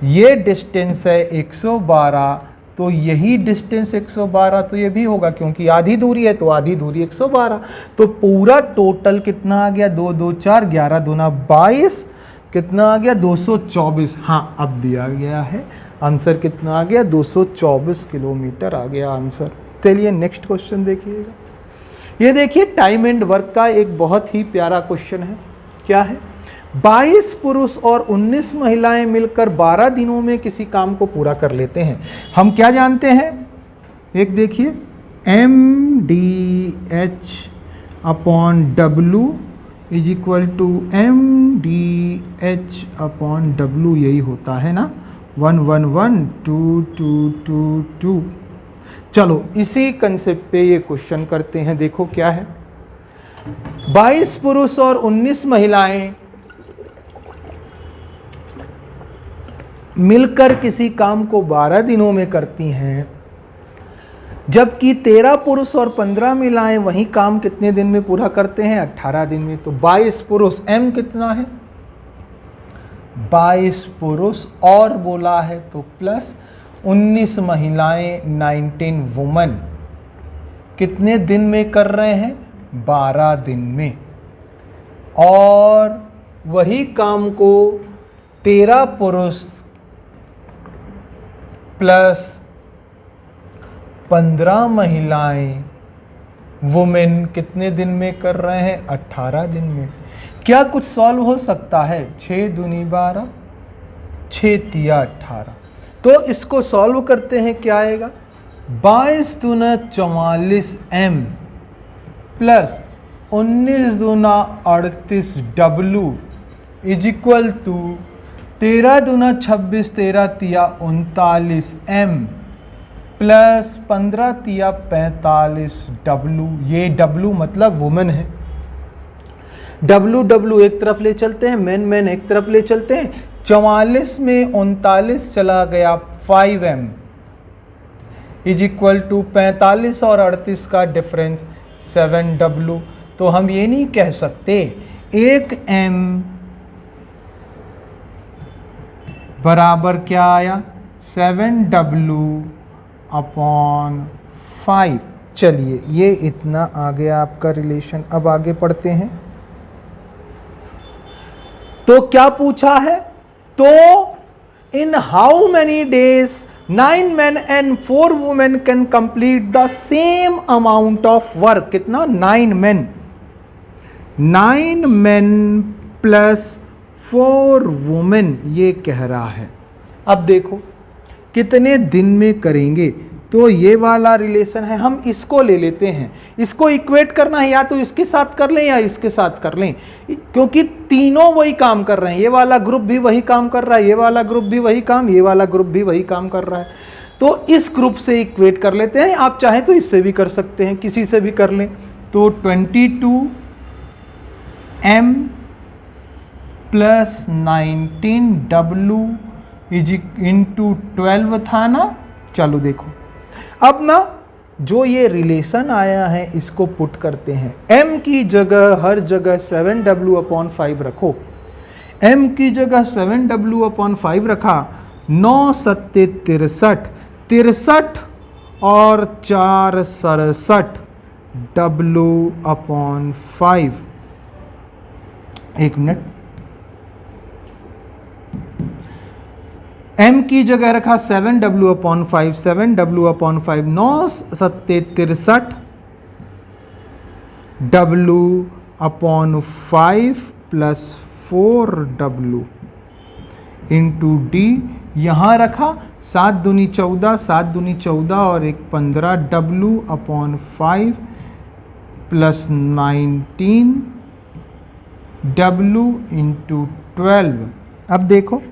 ये डिस्टेंस है 112। तो यही डिस्टेंस 112 तो ये भी होगा क्योंकि आधी दूरी है तो आधी दूरी 112। तो पूरा टोटल कितना आ गया 2 2 4, 11 दूना 22, कितना आ गया 224। हाँ अब दिया गया है आंसर कितना आ गया 224 किलोमीटर आ गया आंसर। चलिए नेक्स्ट क्वेश्चन देखिएगा। ये देखिए टाइम एंड वर्क का एक बहुत ही प्यारा क्वेश्चन है। क्या है, 22 पुरुष और 19 महिलाएं मिलकर 12 दिनों में किसी काम को पूरा कर लेते हैं। हम क्या जानते हैं, एक देखिए MDH/W is equal to MDH/W, यही होता है ना 1 1 1 2 2 2 2। चलो इसी कंसेप्ट पे ये क्वेश्चन करते हैं। देखो क्या है, 22 पुरुष और 19 महिलाएं मिलकर किसी काम को 12 दिनों में करती हैं, जबकि 13 पुरुष और 15 महिलाएं वही काम कितने दिन में पूरा करते हैं 18 दिन में। तो 22 पुरुष M कितना है 22 पुरुष और बोला है तो प्लस 19 महिलाएं 19 वुमन कितने दिन में कर रहे हैं 12 दिन में। और वही काम को 13 पुरुष प्लस 15 महिलाएं वुमेन कितने दिन में कर रहे हैं 18 दिन में। क्या कुछ सॉल्व हो सकता है, 6 दूनी 12, 6 तिया 18। तो इसको सॉल्व करते हैं, क्या आएगा 22 दूना 44 M प्लस 19 दूना 38 W इज इक्वल टू 13 दूना 26, 13 तिया 39 M प्लस 15 तिया 45 W। ये W मतलब वुमेन है। W एक तरफ ले चलते हैं, मैन एक तरफ ले चलते हैं। 44 में 39 चला गया 5M इज इक्वल टू 45 और 38 का डिफरेंस 7W। तो हम ये नहीं कह सकते 1M बराबर क्या आया 7W अपॉन 5। चलिए ये इतना आ गया आपका रिलेशन। अब आगे पढ़ते हैं। तो क्या पूछा है, तो in how many days 9 men and 4 women can complete the same amount of work। कितना 9 men, 9 men प्लस 4 women ये कह रहा है। अब देखो कितने दिन में करेंगे, तो ये वाला रिलेशन है, हम इसको ले लेते हैं। इसको इक्वेट करना है, या तो इसके साथ कर लें या इसके साथ कर लें, क्योंकि तीनों वही काम कर रहे हैं। ये वाला ग्रुप भी वही काम कर रहा है, ये वाला ग्रुप भी वही काम, ये वाला ग्रुप भी वही काम कर रहा है। तो इस ग्रुप से इक्वेट कर लेते हैं। आप चाहें तो इससे भी कर सकते हैं, किसी से भी कर लें। तो 22M plus 19W is into 12 था ना। चलो देखो अब ना जो ये रिलेशन आया है इसको पुट करते हैं। M की जगह हर जगह 7W अपॉन 5 रखो। M की जगह 7W अपॉन 5 रखा, 9 सत्ते 63, 63 और 4 67 W अपॉन 5। एक मिनट, m की जगह रखा 7w/5, 7w/5 9 सत्ते 63, w/5 plus 4w into D यहाँ रखा, 7 दूनी 14, 7 दूनी 14 और 1 15, w/5 प्लस 19 w इंटू 12। अब देखो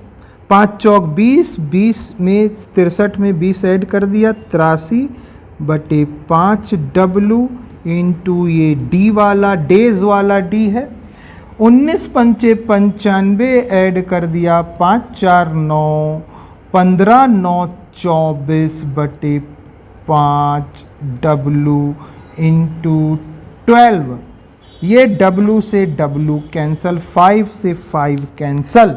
5 चौक 20, 20 में 63 में 20 ऐड कर दिया, 83/5 w इंटू ये डी वाला, डेज वाला डी है, 19 पंचे 95 ऐड कर दिया, 5 4 9, 15 9 24/5 w इंटू 12। ये w से w कैंसल, 5 से 5 कैंसल,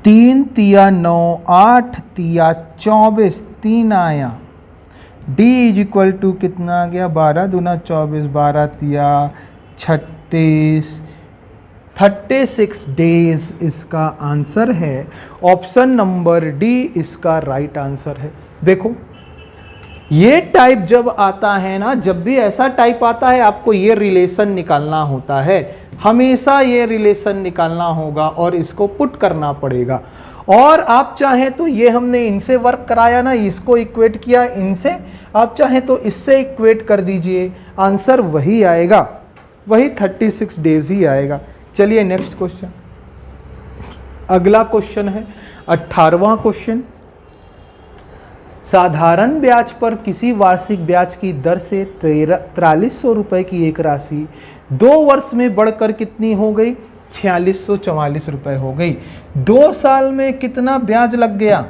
3 तिया 9, 8 तिया 24, 3 आया, d इज इक्वल टू कितना आ गया, 12 दूना 24, 12 तिया 36, 36 डेज इसका आंसर है। ऑप्शन नंबर डी इसका राइट आंसर है। देखो ये टाइप जब आता है ना, जब भी ऐसा टाइप आता है आपको ये रिलेशन निकालना होता है, हमेशा ये रिलेशन निकालना होगा और इसको पुट करना पड़ेगा। और आप चाहें तो ये हमने इनसे वर्क कराया ना, इसको इक्वेट किया इनसे, आप चाहें तो इससे इक्वेट कर दीजिए, आंसर वही आएगा, वही 36 डेज ही आएगा। चलिए नेक्स्ट क्वेश्चन, अगला क्वेश्चन है 18वां क्वेश्चन। साधारण ब्याज पर किसी वार्षिक ब्याज की दर से 4300 रुपए की एक राशि 2 वर्ष में बढ़कर कितनी हो गई, 4644 रुपए हो गई। 2 साल में कितना ब्याज लग गया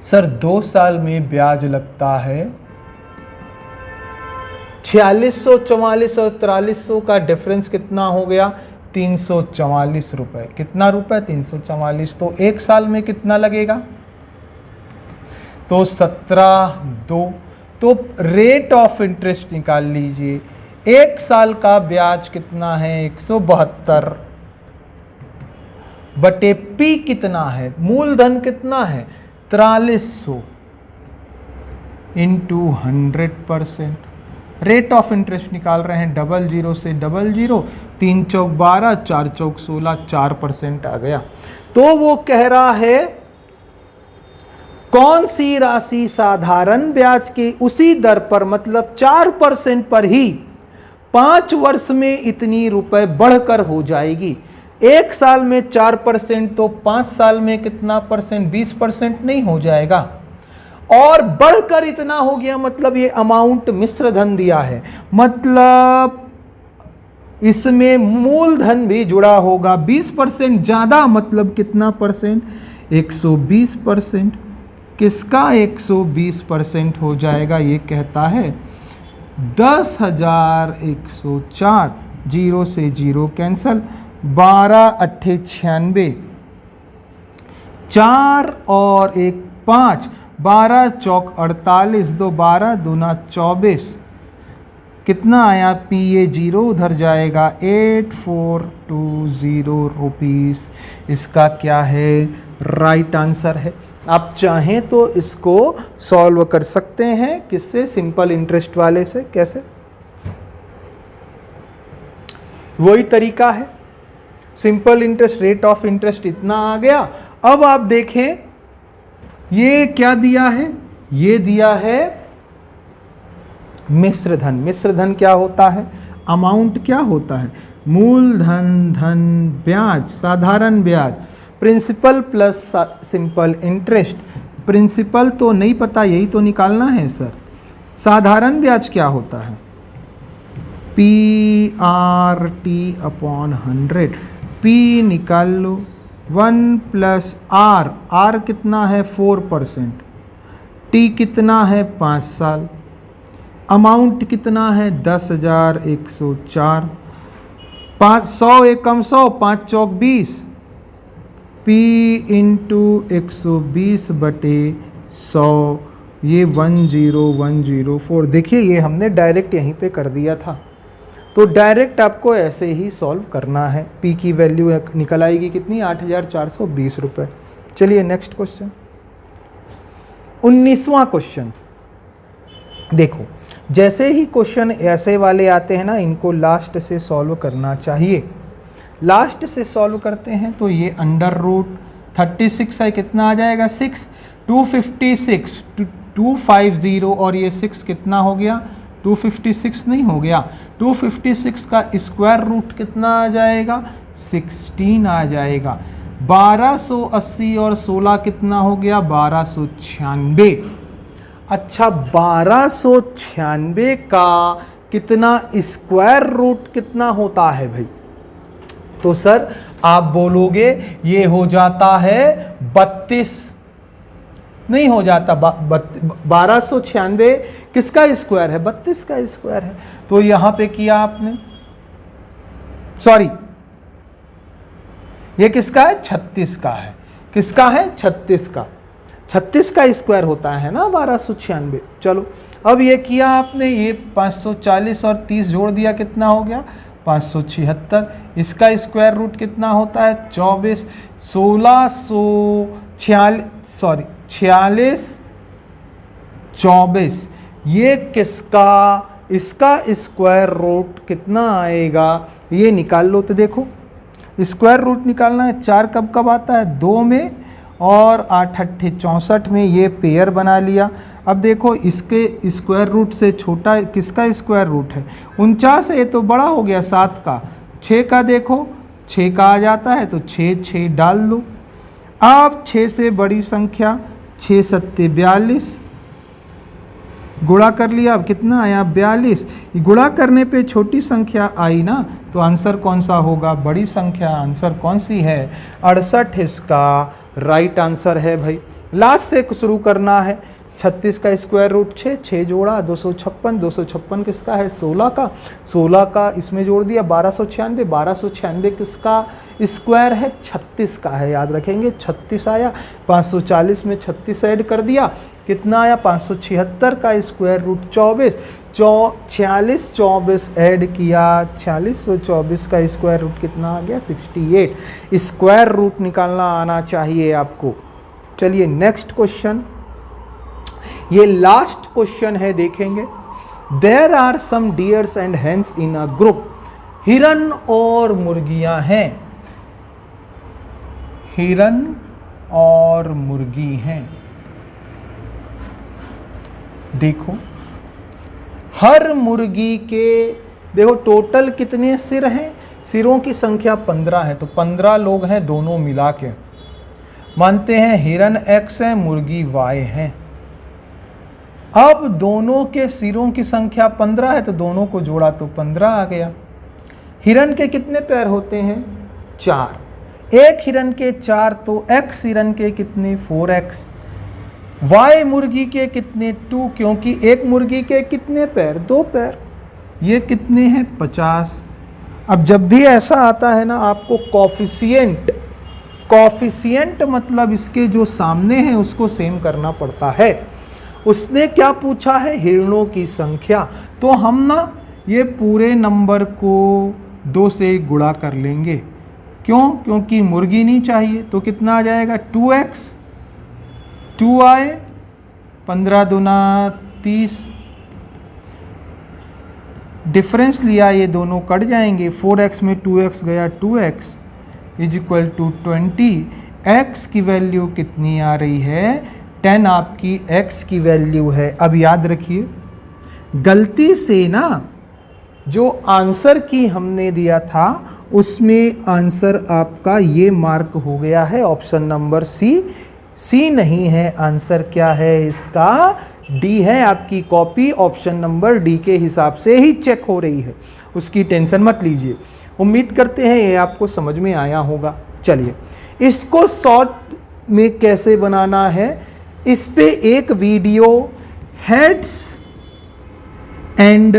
सर? 2 साल में ब्याज लगता है 4644 और 4300 का डिफरेंस कितना हो गया, 344 रुपए। कितना रुपए? 344। तो 1 साल में कितना लगेगा, तो 17/2। तो रेट ऑफ इंटरेस्ट निकाल लीजिए। 1 साल का ब्याज कितना है, 172 बटे पी कितना है, मूलधन कितना है 4300 इंटू 100%। रेट ऑफ इंटरेस्ट निकाल रहे हैं, 00 से 00, 3 चौक 12, 4 चौक 16, 4% आ गया। तो वो कह रहा है कौन सी राशि साधारण ब्याज के उसी दर पर, मतलब 4% पर ही 5 वर्ष में इतनी रुपए बढ़कर हो जाएगी। 1 साल में 4% तो 5 साल में कितना परसेंट, 20% नहीं हो जाएगा, और बढ़कर इतना हो गया, मतलब ये अमाउंट मिश्र धन दिया है, मतलब इसमें मूलधन भी जुड़ा होगा। 20% ज्यादा, मतलब कितना परसेंट, 120%। किसका 120% हो जाएगा, ये कहता है 10,104, 0 से 0 कैंसल, 12 अट्ठे 96, 4 और 1 5, 12 चौक 48, 2 12 दूना 24, कितना आया, पी ए 0 उधर जाएगा, 8420 रुपीस इसका क्या है, राइट आंसर है। आप चाहें तो इसको सॉल्व कर सकते हैं, किससे, सिंपल इंटरेस्ट वाले से। कैसे, वही तरीका है, simple interest, rate of interest इतना आ गया। अब आप देखें ये क्या दिया है, ये दिया है मिश्र धन। मिश्र धन क्या होता है, अमाउंट क्या होता है, मूलधन धन ब्याज, साधारण ब्याज, principal plus simple interest. Principal तो नहीं पता, यही तो निकालना है सर। साधारण ब्याज क्या होता है, PRT/100, P निकाल लो, 1 प्लस R, R कितना है 4%, T कितना है 5 साल, अमाउंट कितना है 10,104, 500 एकम 100, 5 चौक 20, P इंटू 120 बटे 100, ये 10104। देखिए ये हमने डायरेक्ट यहीं पे कर दिया था, तो डायरेक्ट आपको ऐसे ही सॉल्व करना है। पी की वैल्यू निकल आएगी कितनी, 8,420 रुपये। चलिए नेक्स्ट क्वेश्चन, 19वां क्वेश्चन। देखो जैसे ही क्वेश्चन ऐसे वाले आते हैं ना, इनको लास्ट से सॉल्व करना चाहिए। लास्ट से सॉल्व करते हैं तो ये अंडर रूट 36 है, कितना आ जाएगा 6, 256, 250 और ये 6 कितना हो गया 256 नहीं हो गया, 256 का स्क्वायर रूट कितना आ जाएगा 16 आ जाएगा। 1280 और 16 कितना हो गया 1296। अच्छा 1296 का कितना स्क्वायर रूट कितना होता है भाई, तो सर आप बोलोगे ये हो जाता है 32, नहीं हो जाता 1296 किसका स्क्वायर है 32 का स्क्वायर है। तो यहां पे किया आपने, सॉरी ये किसका है 36 का है, किसका है 36 का, 36 का स्क्वायर होता है ना 1296। चलो अब ये किया आपने, ये 540 और 30 जोड़ दिया कितना हो गया 576। इसका स्क्वायर रूट कितना होता है 24, 1646 सॉरी 46 24, ये किसका, इसका स्क्वायर रूट कितना आएगा ये निकाल लो। तो देखो स्क्वायर रूट निकालना है, 4 कब कब आता है 2 में और 8 8 64 में, ये पेयर बना लिया। अब देखो इसके स्क्वायर रूट से छोटा किसका स्क्वायर रूट है 49 है, ये तो बड़ा हो गया 7 का, 6 का देखो 6 का आ जाता है तो 6 6 डाल लो। आप 6 से बड़ी संख्या 6 सत्ते 42 गुणा कर लिया, अब कितना आया 42, गुणा करने पे छोटी संख्या आई ना, तो आंसर कौन सा होगा बड़ी संख्या, आंसर कौन सी है 68 इसका राइट आंसर है भाई। लास्ट से शुरू करना है, 36 का स्क्वायर रूट 6, 6 जोड़ा 256, 256 किसका है 16 का, 16 का इसमें जोड़ दिया 1296, 1296 किसका स्क्वायर है 36 का है, याद रखेंगे 36 आया, 540 में 36 ऐड कर दिया कितना आया 576 का स्क्वायर रूट 24, 46 24 ऐड किया 4624 का स्क्वायर रूट कितना आ गया 68। स्क्वायर रूट निकालना आना चाहिए आपको। चलिए नेक्स्ट क्वेश्चन, ये लास्ट क्वेश्चन है देखेंगे। There are some deers and hens in a group, हिरन और मुर्गियां हैं, हिरन और मुर्गी हैं। देखो हर मुर्गी के देखो टोटल कितने सिर हैं, सिरों की संख्या 15 है, तो 15 लोग हैं दोनों मिला के। मानते हैं हिरन x है मुर्गी y है। अब दोनों के सिरों की संख्या 15 है तो दोनों को जोड़ा तो 15 आ गया। हिरन के कितने पैर होते हैं 4, एक हिरन के 4 तो x हिरन के कितने 4x, y मुर्गी के कितने 2, क्योंकि एक मुर्गी के कितने पैर 2 पैर, ये कितने हैं 50। अब जब भी ऐसा आता है ना आपको कॉफिशिएंट, कॉफिशिएंट मतलब इसके जो सामने है उसको सेम करना पड़ता है। उसने क्या पूछा है हिरणों की संख्या, तो हम ना ये पूरे नंबर को 2 से गुणा कर लेंगे, क्यों, क्योंकि मुर्गी नहीं चाहिए, तो कितना आ जाएगा 2x 2y 15 दूना 30, डिफरेंस लिया ये दोनों कट जाएंगे, 4x में 2x गया 2x is equal to 20। x की वैल्यू कितनी आ रही है 10 आपकी x की वैल्यू है। अब याद रखिए गलती से ना जो आंसर की हमने दिया था उसमें आंसर आपका ये मार्क हो गया है ऑप्शन नंबर सी नहीं है, आंसर क्या है इसका डी है। आपकी कॉपी ऑप्शन नंबर डी के हिसाब से ही चेक हो रही है, उसकी टेंशन मत लीजिए। उम्मीद करते हैं ये आपको समझ में आया होगा। चलिए इसको शॉर्ट में कैसे बनाना है, इस पे एक वीडियो हेड्स एंड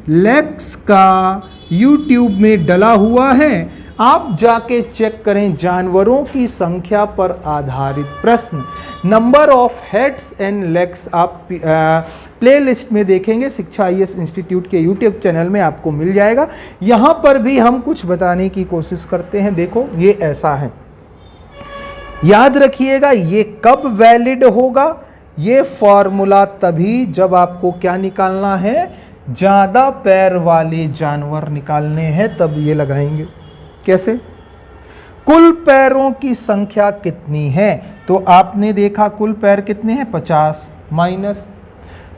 लेग्स का YouTube में डला हुआ है, आप जाके चेक करें जानवरों की संख्या पर आधारित प्रश्न, number of heads and legs आप प्लेलिस्ट में देखेंगे, शिक्षा IAS इंस्टीट्यूट के यूट्यूब चैनल में आपको मिल जाएगा। यहाँ पर भी हम कुछ बताने की कोशिश करते हैं। देखो ये ऐसा है, याद रखिएगा ये कब वैलिड होगा, ये फॉर्मूला तभी जब आपको क्या निकालना है, ज़्यादा पैर वाले जानवर निकालने हैं, तब ये लगाएंगे। कैसे? कुल पैरों की संख्या कितनी है, तो आपने देखा कुल पैर कितने हैं 50 माइनस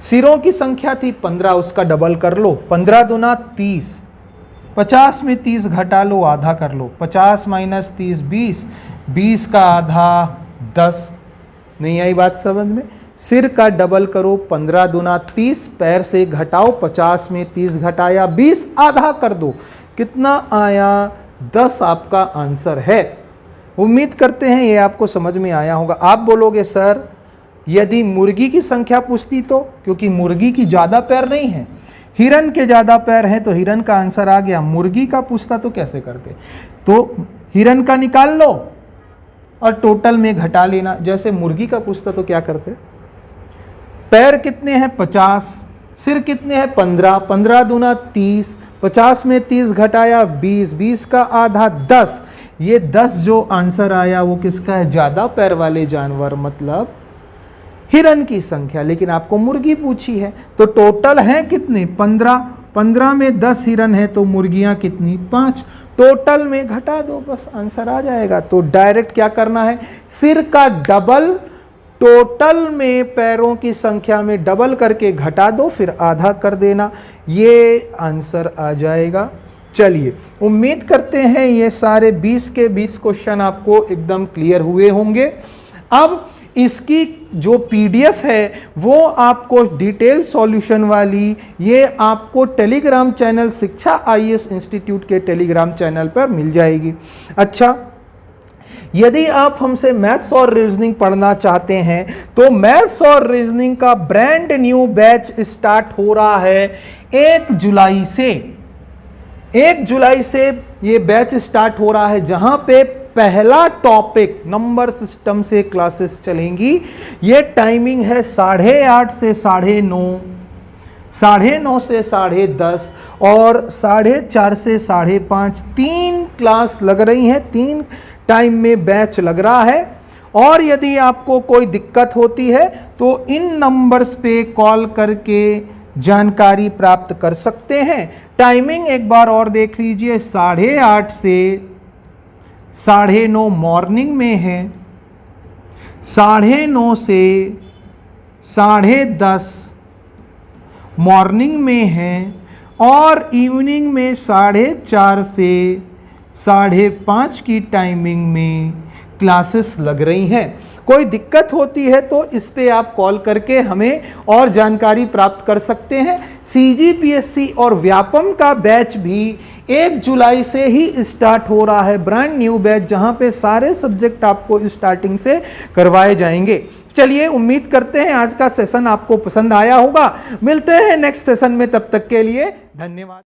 सिरों की संख्या थी 15, उसका डबल कर लो, 15 दूना 30, 50 में 30 घटा लो, आधा कर लो, 50 माइनस 30 20, 20 का आधा 10। नहीं आई बात समझ में? सिर का डबल करो, 15 दूना 30, पैर से घटाओ, 50 में 30 घटाया 20, आधा कर दो, कितना आया 10 आपका आंसर है। उम्मीद करते हैं ये आपको समझ में आया होगा। आप बोलोगे सर यदि मुर्गी की संख्या पूछती तो, क्योंकि मुर्गी की ज़्यादा पैर नहीं है, हिरन के ज़्यादा पैर हैं तो हिरन का आंसर आ गया। मुर्गी का पूछता तो कैसे करते? तो हिरन का निकाल लो और टोटल में घटा लेना। जैसे मुर्गी का पूछता तो क्या करते? पैर कितने हैं 50, सिर कितने हैं 15, 15 दूना 30, 50 में 30 घटाया 20, 20 का आधा 10। ये 10 जो आंसर आया वो किसका है? ज़्यादा पैर वाले जानवर, मतलब हिरन की संख्या। लेकिन आपको मुर्गी पूछी है, तो टोटल है कितने 15, 15 में 10 हिरन है तो मुर्गियां कितनी 5, टोटल में घटा दो, बस आंसर आ जाएगा। तो डायरेक्ट क्या करना है, सिर का डबल टोटल में पैरों की संख्या में डबल करके घटा दो, फिर आधा कर देना, ये आंसर आ जाएगा। चलिए उम्मीद करते हैं ये सारे 20 के 20 क्वेश्चन आपको एकदम क्लियर हुए होंगे। अब इसकी जो PDF है वो आपको डिटेल सॉल्यूशन वाली, ये आपको टेलीग्राम चैनल शिक्षा IAS इंस्टीट्यूट के टेलीग्राम चैनल पर मिल जाएगी। अच्छा, यदि आप हमसे मैथ्स और रीजनिंग पढ़ना चाहते हैं तो मैथ्स और रीजनिंग का ब्रांड न्यू बैच स्टार्ट हो रहा है 1 जुलाई से। 1 जुलाई से ये बैच स्टार्ट हो रहा है, जहां पे पहला टॉपिक नंबर सिस्टम से क्लासेस चलेंगी। ये टाइमिंग है 8:30 से 9:30, 9:30 से 10:30 और 4:30 से 5:30। 3 क्लास लग रही हैं, 3 टाइम में बैच लग रहा है। और यदि आपको कोई दिक्कत होती है तो इन नंबर्स पे कॉल करके जानकारी प्राप्त कर सकते हैं। टाइमिंग एक बार और देख लीजिए, 8:30 से 9:30 मॉर्निंग में है, 9:30 से 10:30 मॉर्निंग में है, और इवनिंग में 4:30 से 5:30 की टाइमिंग में क्लासेस लग रही हैं। कोई दिक्कत होती है तो इस पे आप कॉल करके हमें और जानकारी प्राप्त कर सकते हैं। CGPSC और व्यापम का बैच भी 1 जुलाई से ही स्टार्ट हो रहा है, ब्रांड न्यू बैच, जहां पे सारे सब्जेक्ट आपको स्टार्टिंग से करवाए जाएंगे। चलिए उम्मीद करते हैं आज का सेशन आपको पसंद आया होगा। मिलते हैं नेक्स्ट सेशन में, तब तक के लिए धन्यवाद।